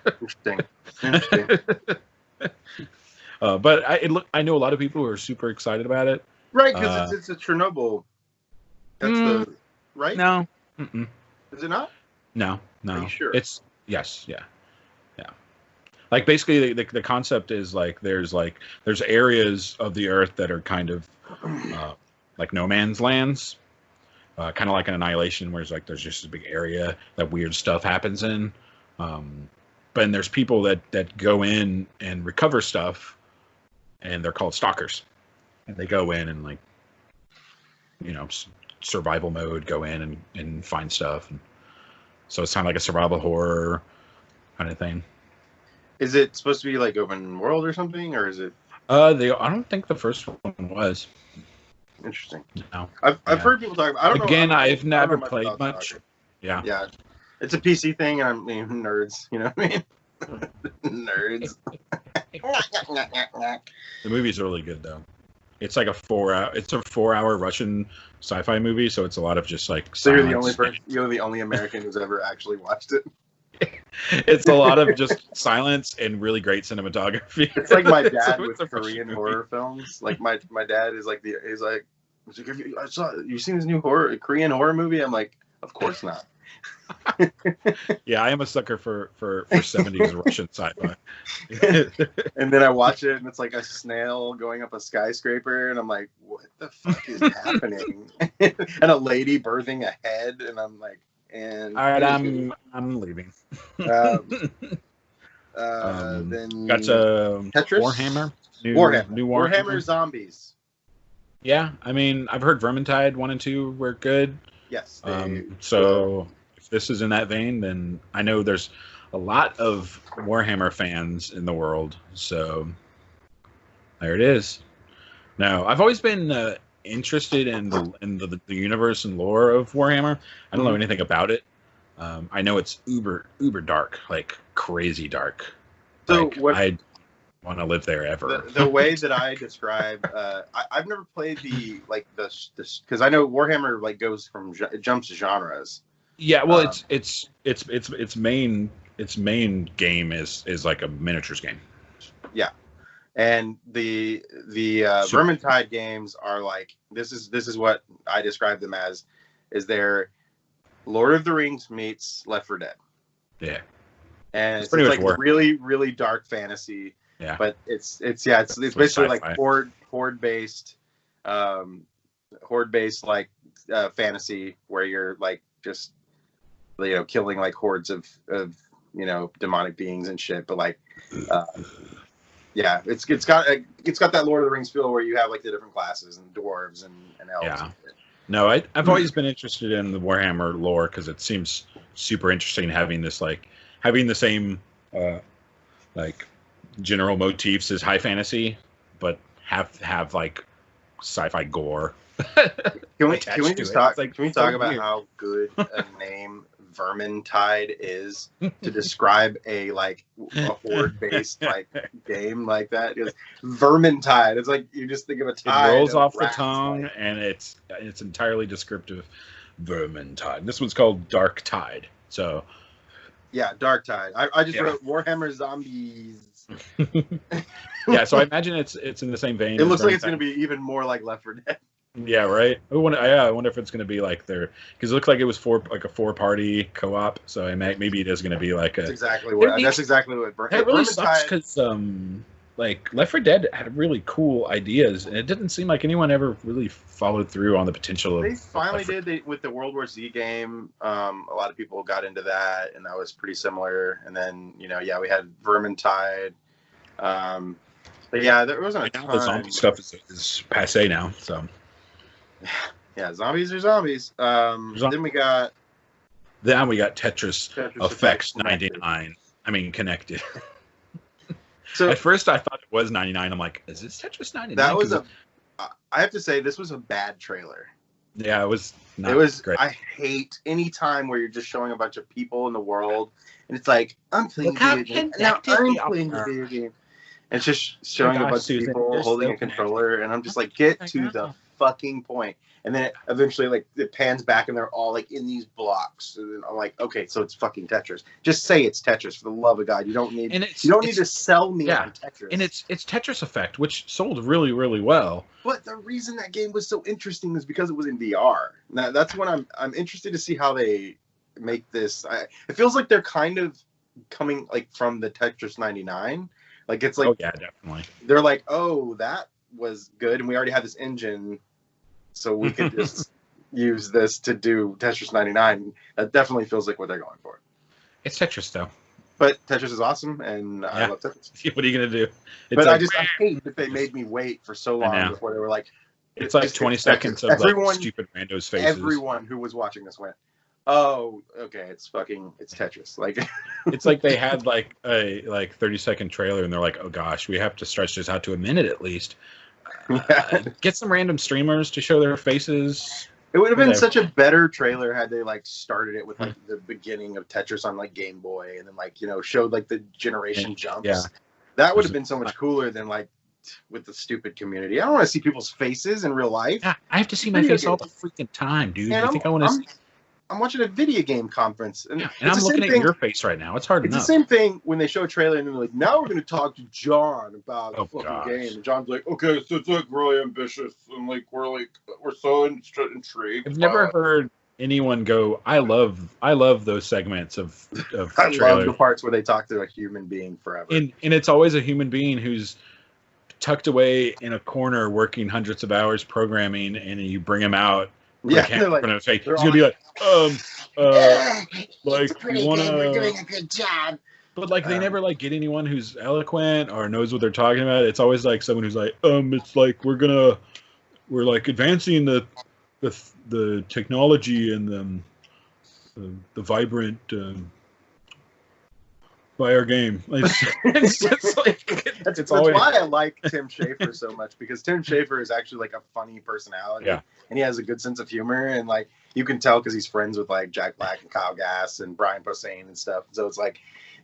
Interesting. But I know a lot of people who are super excited about it. Right, because it's a Chernobyl. That's the right. No, mm-mm. Is it not? No. Are you sure? It's yes, yeah. Like basically, the concept is like there's areas of the Earth that are kind of like no man's lands, kind of like an Annihilation, where there's just a big area that weird stuff happens in. But there's people that go in and recover stuff, and they're called stalkers, and they go in and survival mode, go in and find stuff, and so it's kind of like a survival horror kind of thing. Is it supposed to be like open world or something, or is it? I don't think the first one was. Interesting. No. I've heard people talk about. I don't know. Again, I've never much played about much. soccer. Yeah. Yeah, it's a PC thing, and nerds. You know what I mean? Nerds. The movie's really good though. It's like a 4-hour Russian sci-fi movie, so it's a lot of just like. So you're the only person. You're the only American who's ever actually watched it. It's a lot of just silence and really great cinematography. It's like my dad with Korean horror films. Like my dad is like he's like you've seen this new Korean horror movie? I'm like, of course not. Yeah, I am a sucker for 70s Russian sci-fi. And then I watch it and it's like a snail going up a skyscraper and I'm like, what the fuck is happening? And a lady birthing a head and I'm like, and all right, I'm leaving. Then got Tetris? Warhammer. New Warhammer Zombies. Yeah, I mean, I've heard Vermintide 1 and 2 were good. Yes. So if this is in that vein, then I know there's a lot of Warhammer fans in the world. So there it is. Now, I've always been interested in the universe and lore of Warhammer. I don't know anything about it. I know it's uber dark, like crazy dark. So I want to live there ever. The way that I describe, I've never played because I know Warhammer it jumps genres. Yeah, well, its main game is like a miniatures game. Yeah. And the Vermintide games are like this is what I describe them as, is they're Lord of the Rings meets Left 4 Dead. Yeah. And it's like really, really dark fantasy. Yeah. But it's basically sci-fi. Like horde based like fantasy where you're like just killing like hordes of demonic beings and shit. But like yeah, it's got that Lord of the Rings feel where you have like the different classes and dwarves and elves. Yeah. No, I've always been interested in the Warhammer lore because it seems super interesting having the same like general motifs as high fantasy, but have like sci-fi gore. Can we talk about how good a name Vermintide is to describe a horde based like game like that? Because Vermintide, it's like you just think of a tide. It rolls off the tongue, and it's entirely descriptive. Vermintide. This one's called Dark Tide. So yeah, Dark Tide. I just wrote Warhammer Zombies. Yeah, so I imagine it's in the same vein. It looks like it's going to be even more like Left 4 Dead. Yeah, right. I wonder if it's going to be like because it looks like it was a 4-party co-op. So maybe it is going to be like That's exactly what. That really sucks because like Left 4 Dead had really cool ideas, and it didn't seem like anyone ever really followed through on the potential of. They finally did with the World War Z game. A lot of people got into that, and that was pretty similar. And then we had Vermintide. But yeah, there wasn't a ton. The zombie stuff is passe now. So yeah, zombies are zombies. Then we got Tetris Effects 99. I mean, connected. So at first I thought it was 99. I'm like, is this Tetris 99? That was I have to say this was a bad trailer. Yeah, it was. Not it was great. I hate any time where you're just showing a bunch of people in the world, and it's like I'm playing a video game. Now I'm playing a video game. And it's just showing a bunch of people holding a controller, and I'm just like, get to the fucking point. And then eventually, like, it pans back, and they're all like in these blocks. And I'm like, okay, so it's fucking Tetris. Just say it's Tetris, for the love of God. You don't need to sell me on Tetris. And it's Tetris Effect, which sold really, really well. But the reason that game was so interesting is because it was in VR. Now that's when I'm interested to see how they make this. It feels like they're kind of coming like from the Tetris 99. Like it's like, oh yeah, definitely. They're like, oh, that was good, and we already had this engine, so we could just use this to do Tetris 99. That definitely feels like what they're going for. It's Tetris though. But Tetris is awesome, and I love Tetris. What are you gonna do? But like, I hate that they made me wait for so long before they were like. It's like 20 seconds of like stupid randos faces. Everyone who was watching this went, oh, okay, it's Tetris. Like, it's like they had like a 30-second trailer, and they're like, oh gosh, we have to stretch this out to a minute at least. Get some random streamers to show their faces. It would have been such a better trailer had they like started it with like the beginning of Tetris on like Game Boy, and then like showed like the generation jumps. Yeah, that would have been so much cooler than like with the stupid community. I don't want to see people's faces in real life. Yeah, I have to see my face all the freaking time, dude. And I think I want to. I'm watching a video game conference, and I'm looking at your face right now. It's hard enough. It's the same thing when they show a trailer and they're like, "Now we're going to talk to John about the fucking game," and John's like, "Okay, so it's like really ambitious, and like we're so intrigued." I've never heard anyone go, "I love those segments of I love the parts where they talk to a human being forever." And it's always a human being who's tucked away in a corner working hundreds of hours programming, and you bring him out. Yeah, like, he's gonna be like, like you wanna. We're doing a good job. But like they never like get anyone who's eloquent or knows what they're talking about. It's always like someone who's like, it's like we're like advancing the technology and the vibrant. By our game. It's just like that's why I like Tim Schafer so much, because Tim Schafer is actually like a funny personality, and he has a good sense of humor, and like you can tell because he's friends with like Jack Black and Kyle Gass and Brian Posehn and stuff. So it's like,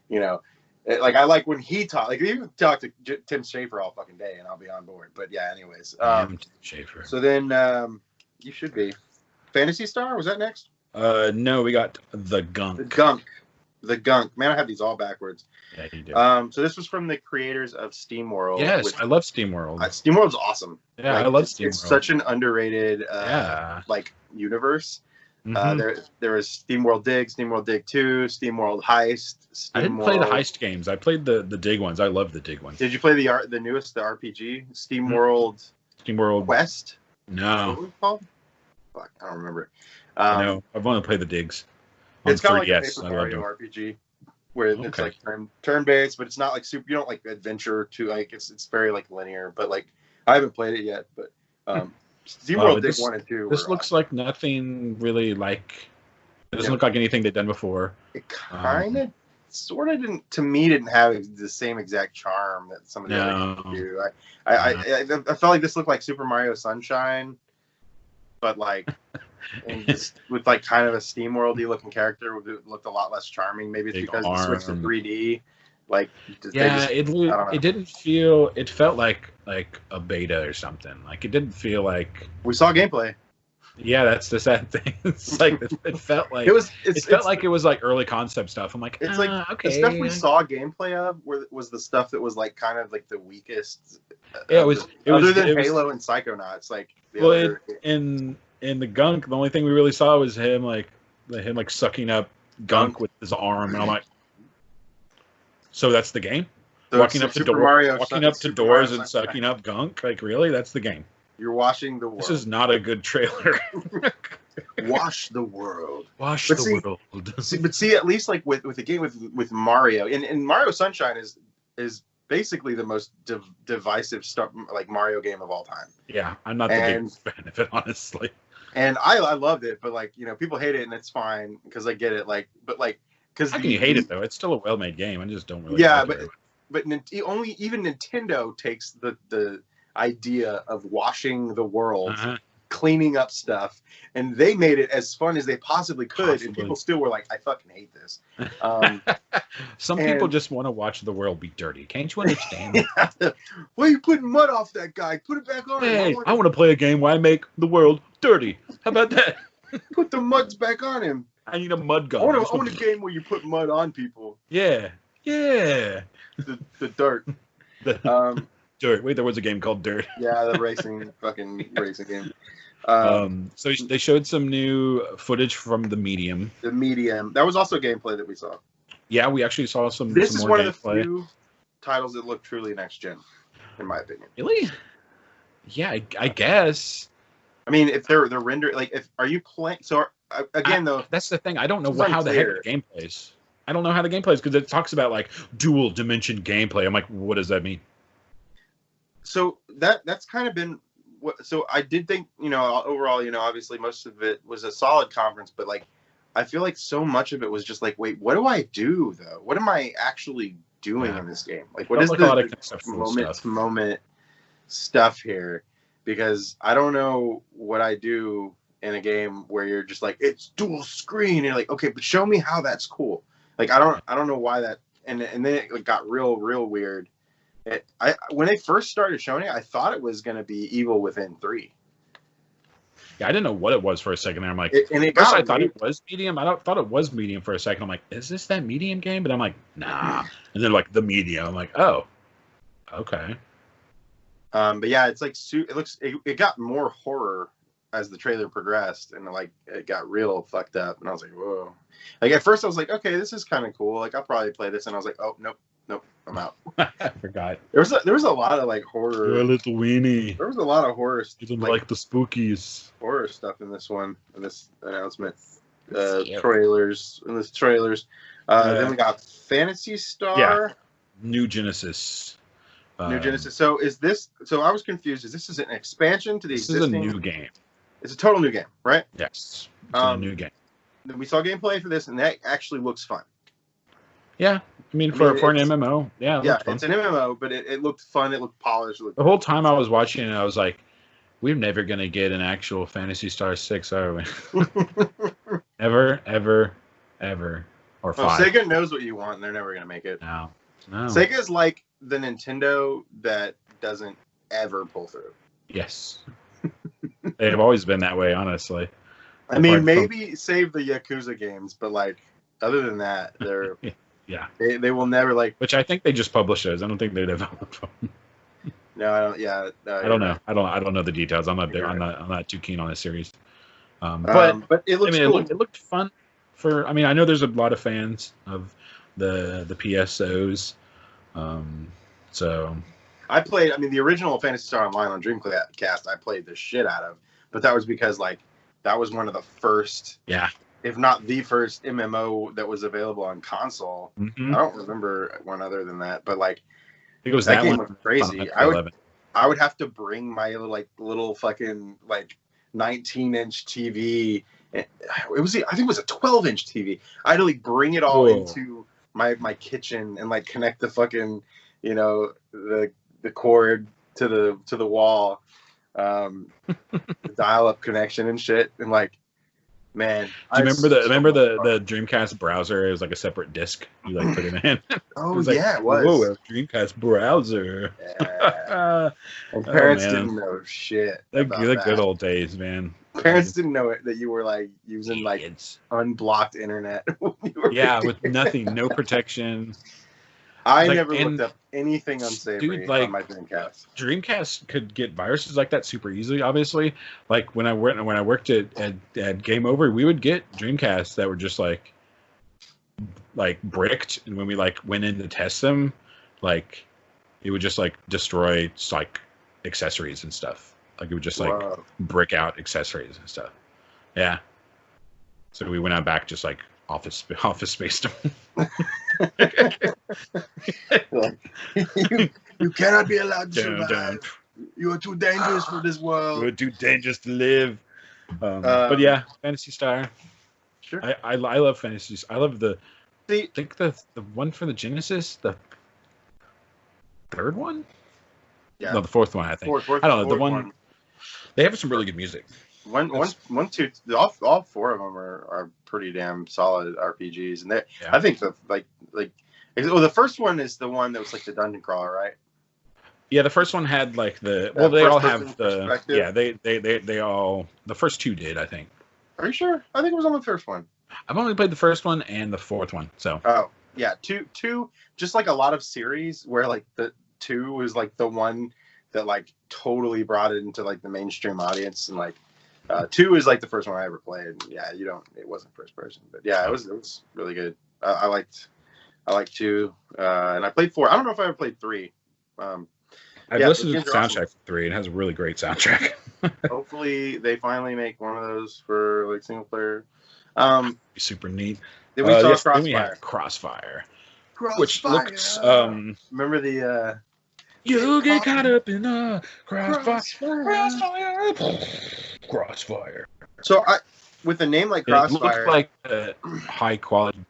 like I like when he talk. Like you can talk to Tim Schafer all fucking day, and I'll be on board. But yeah, anyways, Tim Schafer. So then you should be Phantasy Star. Was that next? No, we got The Gunk. The Gunk. Man, I have these all backwards. Yeah, you do. So this was from the creators of SteamWorld. Yes, I love SteamWorld. SteamWorld's awesome. Yeah, like, I love SteamWorld. It's such an underrated like universe. Mm-hmm. There was SteamWorld Dig, SteamWorld Dig 2, SteamWorld Heist. I didn't play the Heist games. I played the Dig ones. I love the Dig ones. Did you play the newest, the RPG? SteamWorld Quest? No. What was it called? Fuck, I don't remember. No, I've only played the Digs. It's kind of like a Paper Mario RPG, where it's like turn-based, but it's not like super. You don't like adventure to like it's very like linear. But like I haven't played it yet. But SteamWorld Dig 1 and 2. This looks like nothing really like. It doesn't look like anything they've done before. It kind of, sort of didn't have the same exact charm that some of the other games do. I felt like this looked like Super Mario Sunshine, but like. And just with like kind of a SteamWorld-y looking character, it looked a lot less charming. Maybe it's because it switched to 3D. Like, it didn't feel. It felt like a beta or something. Like it didn't feel like we saw gameplay. Yeah, that's the sad thing. It's like it felt like it felt like it was like early concept stuff. I'm like, it's like okay. The stuff we saw gameplay of was the stuff that was like kind of like the weakest. Yeah, it was other than Halo and Psychonauts. Like in the Gunk, the only thing we really saw was him sucking up gunk with his arm, and I'm like, so that's the game? So walking up to doors and sucking up gunk? Like really? That's the game. You're washing the world. This is not a good trailer. Wash the world. Wash the world. But at least like with the game with Mario, and Mario Sunshine is basically the most divisive stuff like Mario game of all time. Yeah, I'm not the biggest fan of it, honestly. And I loved it, but like people hate it, and it's fine because I get it. Like, but like, because how can you hate it though? It's still a well-made game. I just don't really. Yeah, but even Nintendo takes the idea of washing the world, Uh-huh. cleaning up stuff, and they made it as fun as they possibly could, and people still were like, I fucking hate this. Some people just want to watch the world be dirty. Can't you understand? Why are you putting mud off that guy? Put it back on. Hey, I want to play a game where I make the world dirty. How about that? Put the muds back on him. I need a mud gun. I want a game where you put mud on people. Yeah. The dirt. Dirt. Wait, there was a game called Dirt. Yeah, the racing game. So they showed some new footage from the Medium. The Medium. That was also gameplay that we saw. Yeah, we actually saw some. This some is more one gameplay. of the few titles that look truly next gen, in my opinion. Really? Yeah, I guess. I mean, if they're rendering, like, are you playing? So though, that's the thing. I don't know how the heck the game plays. I don't know how the game plays because it talks about like dual dimension gameplay. I'm like, what does that mean? So that's kind of been what. So I did think, overall, obviously most of it was a solid conference, but like, I feel like so much of it was just like, wait, what do I do though? What am I actually doing in this game? Like, what is the moment to moment stuff here? Because I don't know what I do in a game where you're just like, it's dual screen. And you're like, okay, but show me how that's cool. Like, I don't know why that, and then it got real weird. When they first started showing it, I thought it was going to be Evil Within 3. Yeah, I didn't know what it was for a second. I'm like, I thought it was Medium. I thought it was Medium for a second. I'm like, is this that Medium game? But I'm like, nah. And they're like, the Medium. I'm like, oh, okay. But yeah, it's like it got more horror as the trailer progressed, and like it got real fucked up. And I was like, whoa. Like at first I was like, okay, this is kind of cool. Like I'll probably play this, and I was like, oh nope, I'm out. I forgot. There was a lot of like horror. You're a little weenie. There was a lot of horror. You don't like the spookies. Horror stuff in this announcement. Trailers. Then we got Phantasy Star. Yeah. New Genesis. New Genesis. So is this? So I was confused. Is this an expansion to the existing? This is a new game. It's a total new game, right? Yes. It's a new game. We saw gameplay for this, and that actually looks fun. Yeah, I mean for an MMO, yeah, it's an MMO, but it looked fun. It looked polished. The whole time I was watching it, I was like, "We're never gonna get an actual Phantasy Star 6, are we? Ever, or 5." Sega knows what you want, and they're never gonna make it. No. Sega's like the Nintendo that doesn't ever pull through. Yes, they've always been that way, honestly. I mean, maybe save the Yakuza games, but like other than that, they're yeah. They will never like. Which I think they just publish those. I don't think they develop them. No, I don't. Yeah, no, I don't know. Right. I don't know the details. I'm not. I'm not too keen on this series. But it looks cool. It looked fun. I know there's a lot of fans of the PSOs. So I played. I mean, the original Phantasy Star Online on Dreamcast, I played the shit out of. But that was because like that was one of the first. Yeah. If not the first MMO that was available on console. Mm-hmm. I don't remember one other than that, but like I think it was that game one. was crazy. I would have to bring my little fucking 19-inch TV. I think it was a 12-inch TV. I had to like bring it all into my kitchen and like connect the fucking the cord to the wall, the dial-up connection and shit, and like. Man, do you remember the Dreamcast browser? It was like a separate disc. You like put it in. Oh it it was. Whoa, a Dreamcast browser. Yeah. And parents didn't know shit. The good old days, man. Parents didn't know that you were like using like unblocked internet. With nothing, no protection. I never looked up anything unsavory on my Dreamcast. Dreamcast could get viruses like that super easily. Obviously, like when I worked at Game Over, we would get Dreamcasts that were just like bricked, and when we like went in to test them, like it would just like destroy like accessories and stuff. Like it would just like brick out accessories and stuff. Yeah. So we went out back just like office space. You cannot be allowed to survive. You are too dangerous for this world. You are too dangerous to live. But yeah, Phantasy Star. Sure. I love Phantasy. I love I think the one for the Genesis, the third one. Yeah. No, the fourth one, I think. I don't know. The one they have some really good music. One, two, all four of them are pretty damn solid RPGs, and I think the the first one is the one that was like the dungeon crawler, right? Yeah, the first one had like they all have the they all the first two did, I think. Are you sure? I think it was on the first one. I've only played the first one and the fourth one, so. Oh yeah, two just like a lot of series where like the two was like the one that like totally brought it into like the mainstream audience, and like two is like the first one I ever played. Yeah, it wasn't first person, but yeah, it was really good. I liked two, and I played four. I don't know if I ever played three. I've listened to the soundtrack for three. It has a really great soundtrack. Hopefully, they finally make one of those for like single player. Super neat. Then we saw yes, Crossfire. Then we have Crossfire, which looks. Remember the. You get caught up in a crossfire. So with a name like Crossfire, it looks like a high quality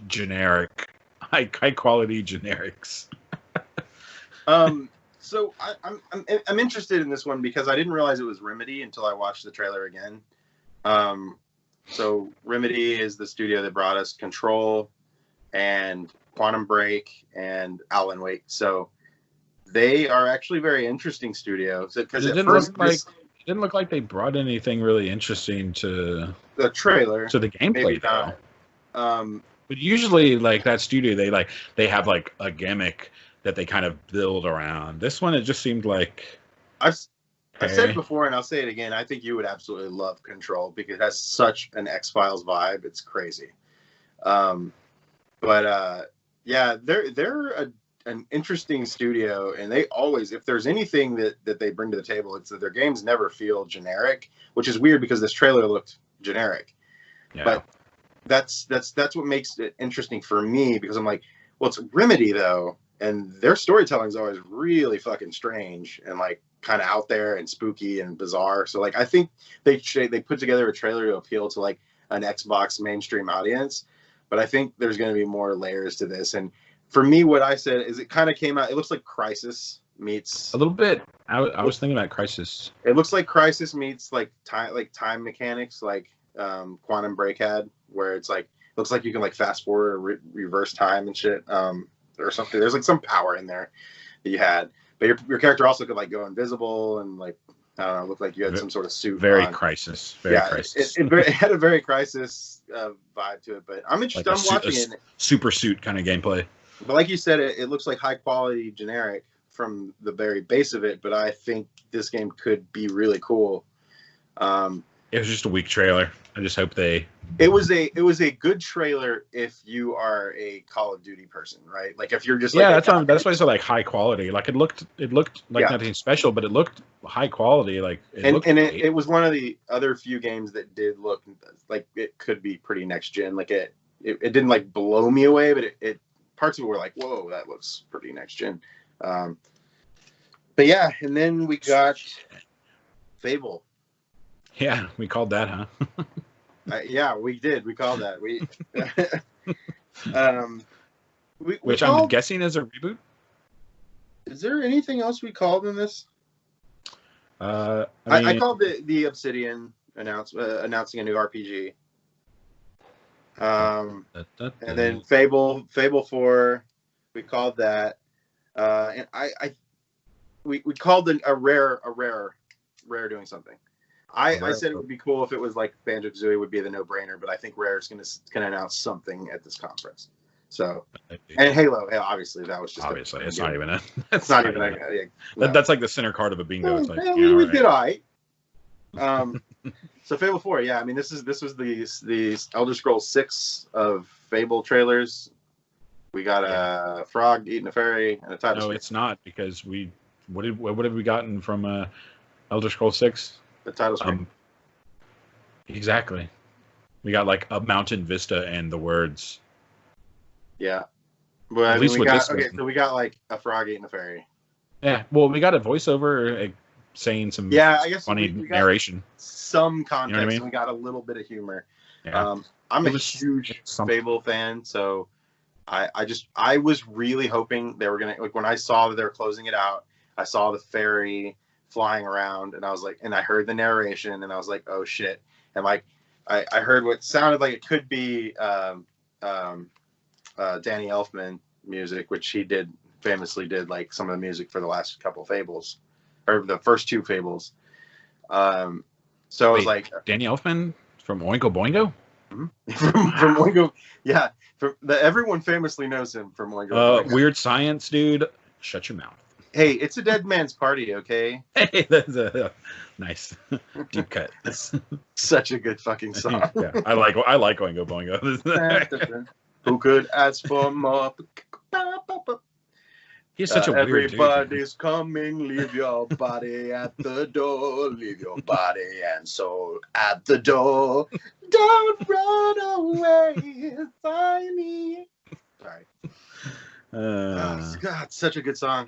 generics. So I'm interested in this one because I didn't realize it was Remedy until I watched the trailer again. So Remedy is the studio that brought us Control and Quantum Break and Alan Wake. So they are actually very interesting studios because it didn't look like they brought anything really interesting to the trailer, to the gameplay though. But usually, like that studio, they have like a gimmick that they kind of build around. This one, it just seemed like. I've said it before, and I'll say it again. I think you would absolutely love Control because it has such an X-Files vibe. It's crazy. Yeah, they're an interesting studio, and they always, if there's anything that they bring to the table, it's that their games never feel generic, which is weird because this trailer looked generic. Yeah. But that's what makes it interesting for me because I'm like, well, it's Remedy though, and their storytelling is always really fucking strange and like kind of out there and spooky and bizarre. So like I think they put together a trailer to appeal to like an Xbox mainstream audience, but I think there's going to be more layers to this. And for me, what I said is it kind of came out. It looks like Crysis meets a little bit. I was thinking about Crysis. It looks like Crysis meets like time mechanics, like Quantum Break had, where it's like looks like you can like fast forward or reverse time and shit, or something. There's like some power in there that you had, but your character also could like go invisible and like I don't know, look like you had some sort of suit. Very on. Crysis. Very Crysis. It had a very Crysis vibe to it, but I'm interested. Like I'm watching it. Super suit kind of gameplay. But like you said, it looks like high quality generic from the very base of it. But I think this game could be really cool. It was just a weak trailer. I just hope they. It was a good trailer if you are a Call of Duty person, right? Like if you're just that's why I said like high quality. Like it looked like nothing special, but it looked high quality. Like it was one of the other few games that did look like it could be pretty next gen. Like it didn't like blow me away, but it parts of it were like, whoa, that looks pretty next gen. But yeah, and then we got Fable. Yeah, we called that, huh? Yeah, we did. We called that. Which I'm guessing is a reboot. Is there anything else we called in this? I called the Obsidian announcing a new RPG. And then Fable 4, we called that, and we called a rare doing something. I said it would be cool if it was like Banjo-Kazooie would be the no-brainer, but I think Rare is going to announce something at this conference. So, and Halo, obviously that was just it's not even a. That's not even that's like the center card of a bingo. It's like we did all right. So Fable 4, yeah. I mean, this was the Elder Scrolls 6 of Fable trailers. We got a frog eating a fairy and a title. No, it's not because what have we gotten from Elder Scrolls 6? The title screen. Exactly. We got like a mountain vista and the words. Yeah. Well, at least so we got like a frog eating a fairy. Yeah. Well, we got a voiceover saying some I guess funny narration. Some context. You know what I mean? And we got a little bit of humor. Yeah. I'm a huge Fable fan, so I was really hoping they were gonna, like, when I saw that they were closing it out, I saw the fairy flying around, and I was like, and I heard the narration, and I was like, oh shit. And like I heard what sounded like it could be Danny Elfman music, which he famously did like some of the music for the last couple Fables, or the first 2 Fables. So I was like, Danny Elfman from Oingo Boingo? from Oingo, yeah. Everyone famously knows him from Oingo Boingo. Weird Science, dude. Shut your mouth. Hey, it's a dead man's party, okay? Hey, that's a nice deep cut. Such a good fucking song. Yeah, I like Oingo Boingo. Who could ask for more? He's such a weird dude. Everybody's coming, leave your body at the door, leave your body and soul at the door. Don't run away, find me. Sorry. God, such a good song.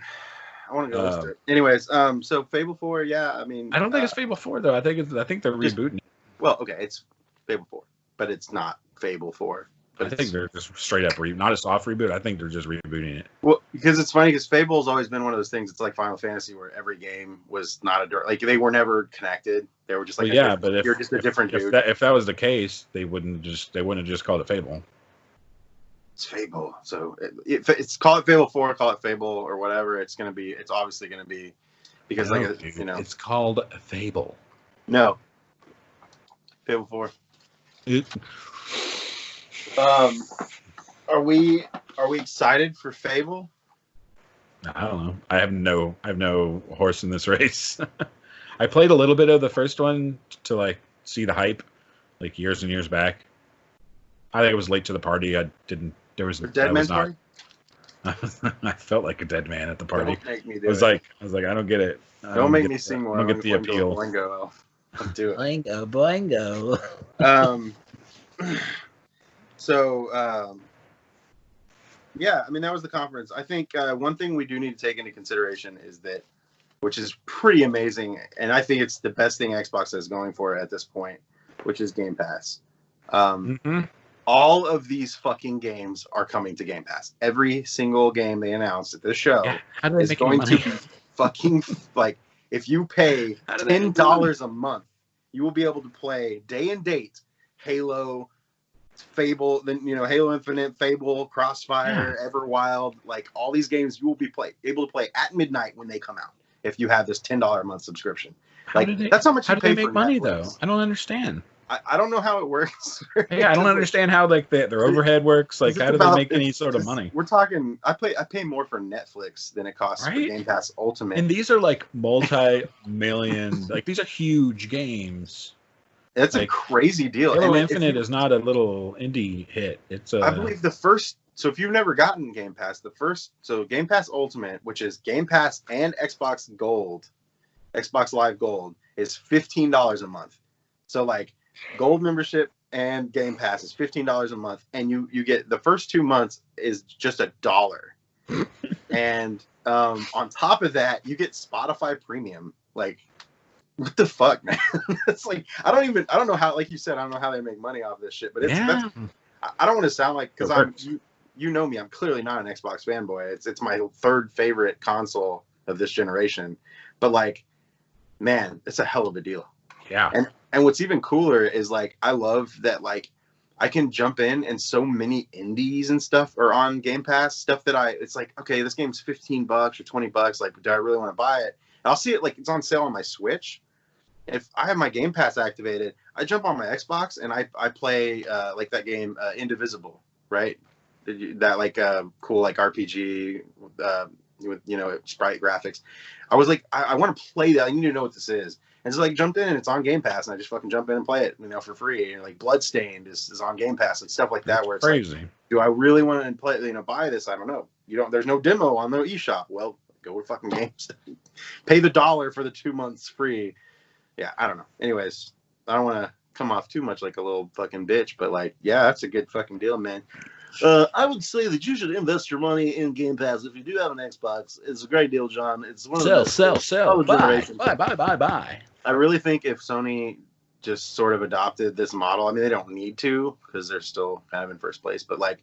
I want to go listen to it. Anyways, so Fable 4, yeah, I mean, I don't think it's Fable 4 though. I think they're rebooting it. Well, okay, it's Fable 4, but it's not Fable 4. But I think they're just straight up not a soft reboot. I think they're just rebooting it. Well, because it's funny, because Fable's always been one of those things. It's like Final Fantasy, where every game was not like they were never connected. They were just like, but you're just a different dude. If that was the case, they wouldn't have just called it Fable. It's Fable, so it's call it Fable 4, call it Fable or whatever. It's obviously gonna be because it's called Fable. No, Fable 4. Are we excited for Fable? I don't know. I have no horse in this race. I played a little bit of the first one to like see the hype, like years and years back. I think I was late to the party. I didn't. There was Dead Man's Party? I felt like a dead man at the party. Don't make me do I was like, I don't get it. Don't make me sing more. I don't get the appeal. Boingo. I'll do it. Boingo, boingo. So, yeah, I mean, that was the conference. I think one thing we do need to take into consideration is that, which is pretty amazing, and I think it's the best thing Xbox is going for at this point, which is Game Pass. All of these fucking games are coming to Game Pass. Every single game they announced at this show is going to be fucking, like, if you pay $10 a month, you will be able to play day and date Halo, Fable, then Halo Infinite, Fable, Crossfire, Everwild, like all these games you will be able to play at midnight when they come out if you have this $10 a month subscription. That's how much you pay for Netflix. How do they make money though? I don't understand. I don't know how it works. Yeah, I don't understand how like their overhead works. Like, how do they make any sort of money? We're talking. I pay more for Netflix than it costs for Game Pass Ultimate. And these are like multi-million. Like, these are huge games. It's a crazy deal. Halo Infinite is not a little indie hit. It's I believe the first. So if you've never gotten Game Pass, Game Pass Ultimate, which is Game Pass and Xbox Gold, Xbox Live Gold, is $15 a month. So like, Gold membership and Game Pass is $15 a month, and you get the first 2 months is just $1. And on top of that, you get Spotify Premium. Like, what the fuck, man? It's like I don't know how, like you said, I don't know how they make money off this shit. But I don't want to sound like, because you know me, I'm clearly not an Xbox fanboy. It's my third favorite console of this generation. But like, man, it's a hell of a deal. Yeah. And what's even cooler is like, I love that like I can jump in and so many indies and stuff are on Game Pass, stuff that it's like, okay, this game's $15 or $20. Like, do I really want to buy it? And I'll see it like it's on sale on my Switch. If I have my Game Pass activated, I jump on my Xbox and I play like that game Indivisible, right? That like cool like RPG with sprite graphics. I was like, I want to play that. I need to know what this is. And so like jumped in and it's on Game Pass, and I just fucking jump in and play it, for free. And like Bloodstained is on Game Pass and stuff like that. Where it's crazy. Like, do I really want to play? Buy this? I don't know. There's no demo on the eShop. Well, go to fucking games. Pay the $1 for the 2 months free. Yeah, I don't know. Anyways, I don't want to come off too much like a little fucking bitch, but like, yeah, that's a good fucking deal, man. I would say that you should invest your money in Game Pass if you do have an Xbox. It's a great deal, John. It's one of the sell. Buy. I really think if Sony just sort of adopted this model, I mean, they don't need to because they're still kind of in first place. But like,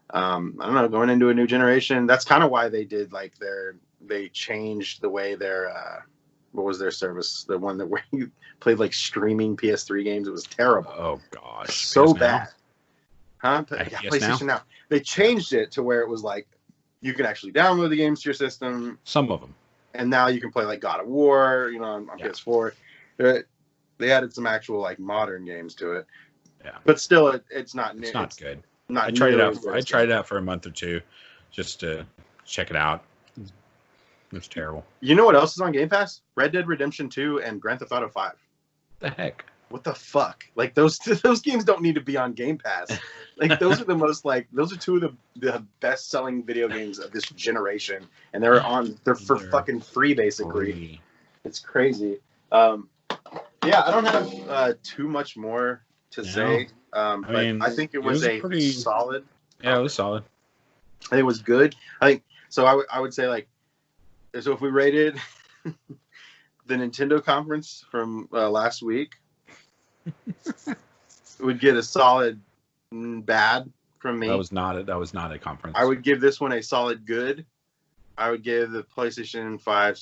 I don't know, going into a new generation, that's kind of why they did like their they changed the way their what was their service? The one that where you played like streaming PS3 games. It was terrible. Oh gosh, so bad. Huh? Yeah, PlayStation Now. They changed it to where it was like you can actually download the games to your system. Some of them. And now you can play like God of War, on PS4. They added some actual like modern games to it. Yeah. But still, it's not. It's not good. Not I tried it out. I tried it out for a month or two, just to check it out. It's terrible. You know what else is on Game Pass? Red Dead Redemption 2 and Grand Theft Auto 5. The heck? What the fuck? Like those games don't need to be on Game Pass. Like those are those are two of the best selling video games of this generation, and they're for fucking free basically. Free. It's crazy. I don't have too much more to say. I think it was a pretty solid. Yeah, it was solid. It was good. I think so. I would say like, so if we rated the Nintendo conference from last week, it would get a solid bad from me. That was not a conference. I would give this one a solid good. I would give the PlayStation 5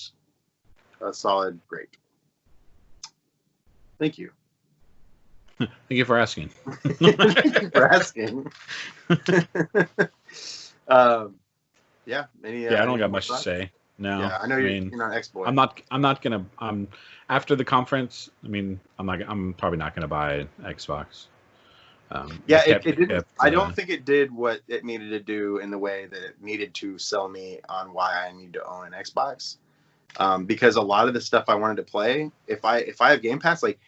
a solid great. Thank you. Thank you for asking. Thank you for asking. Yeah. I don't got much to say. No. Yeah, I know you're not X-Boy. I'm not gonna. After the conference. I mean, I'm probably not gonna buy an Xbox. It didn't. I don't think it did what it needed to do in the way that it needed to sell me on why I need to own an Xbox. Because a lot of the stuff I wanted to play, if I have Game Pass, like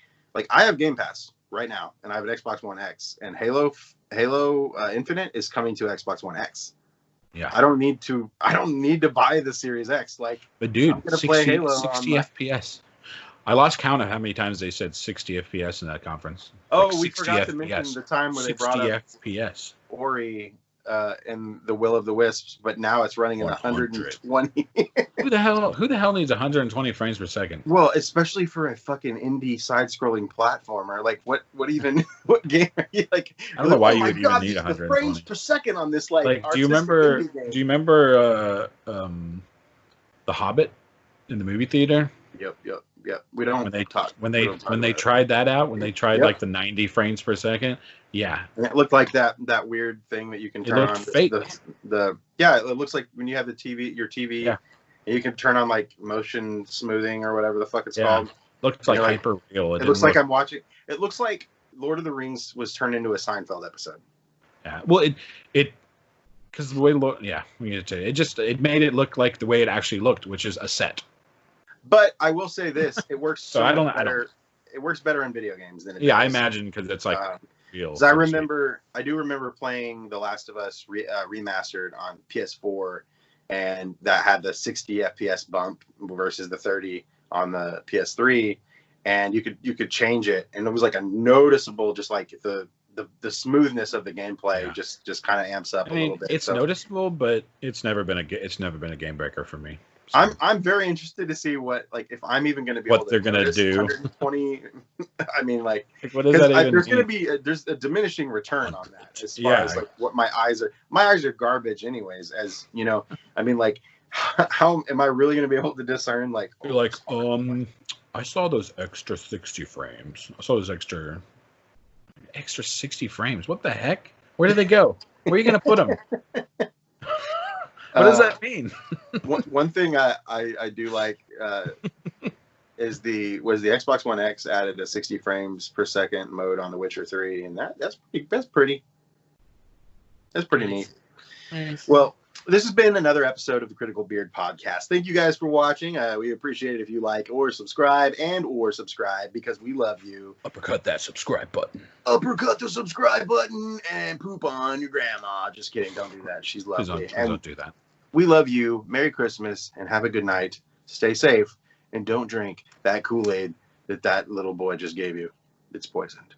I have Game Pass right now, and I have an Xbox One X, and Halo Infinite is coming to Xbox One X. Yeah, I don't need to buy the Series X. But dude, 60 FPS. I lost count of how many times they said 60 FPS in that conference. Oh, we forgot to mention the time where they brought up 60 FPS. Ori in the Will of the Wisps, but now it's running at 120. Who the hell needs 120 frames per second? Well, especially for a fucking indie side-scrolling platformer. Like, what game are you like? I don't know why you would even need 120 frames per second on this. Like do you remember The Hobbit in the movie theater? Yep. We don't when they tried that out, when they tried like the 90 frames per second. Yeah, and it looked like that weird thing that you can turn on. Fake. It looks like when you have your TV, and you can turn on like motion smoothing or whatever the fuck it's called. Looks like hyper real. It looks like I'm watching. It looks like Lord of the Rings was turned into a Seinfeld episode. Yeah, well, it because the way it made it look like the way it actually looked, which is a set. But I will say this: it works. So I don't. It works better in video games than it. Yeah, does. I imagine because it's like. Because I do remember playing The Last of Us remastered on PS4, and that had the 60 FPS bump versus the 30 on the PS3, and you could change it, and it was like a noticeable, just like the smoothness of the gameplay just kind of amps up a little bit. It's noticeable, but it's never been a game breaker for me. So. I'm very interested to see what, like, if I'm even going to be what able to they're going to do. 120. I mean, like what does that even there's going to be there's a diminishing return on that as far as like what my eyes are garbage anyways. As you know, I mean, like, how am I really going to be able to discern? Like, you're like, I saw those extra 60 frames. I saw those extra 60 frames. What the heck? Where did they go? Where are you going to put them? What does that mean? one thing I do like is the Xbox One X added a 60 frames per second mode on The Witcher 3, and that's pretty neat. Nice. Well, this has been another episode of the Critical Beard Podcast. Thank you guys for watching. We appreciate it if you like or subscribe because we love you. Uppercut that subscribe button. Uppercut the subscribe button and poop on your grandma. Just kidding. Don't do that. She's lovely. Please don't do that. We love you. Merry Christmas and have a good night. Stay safe and don't drink that Kool-Aid that little boy just gave you. It's poisoned.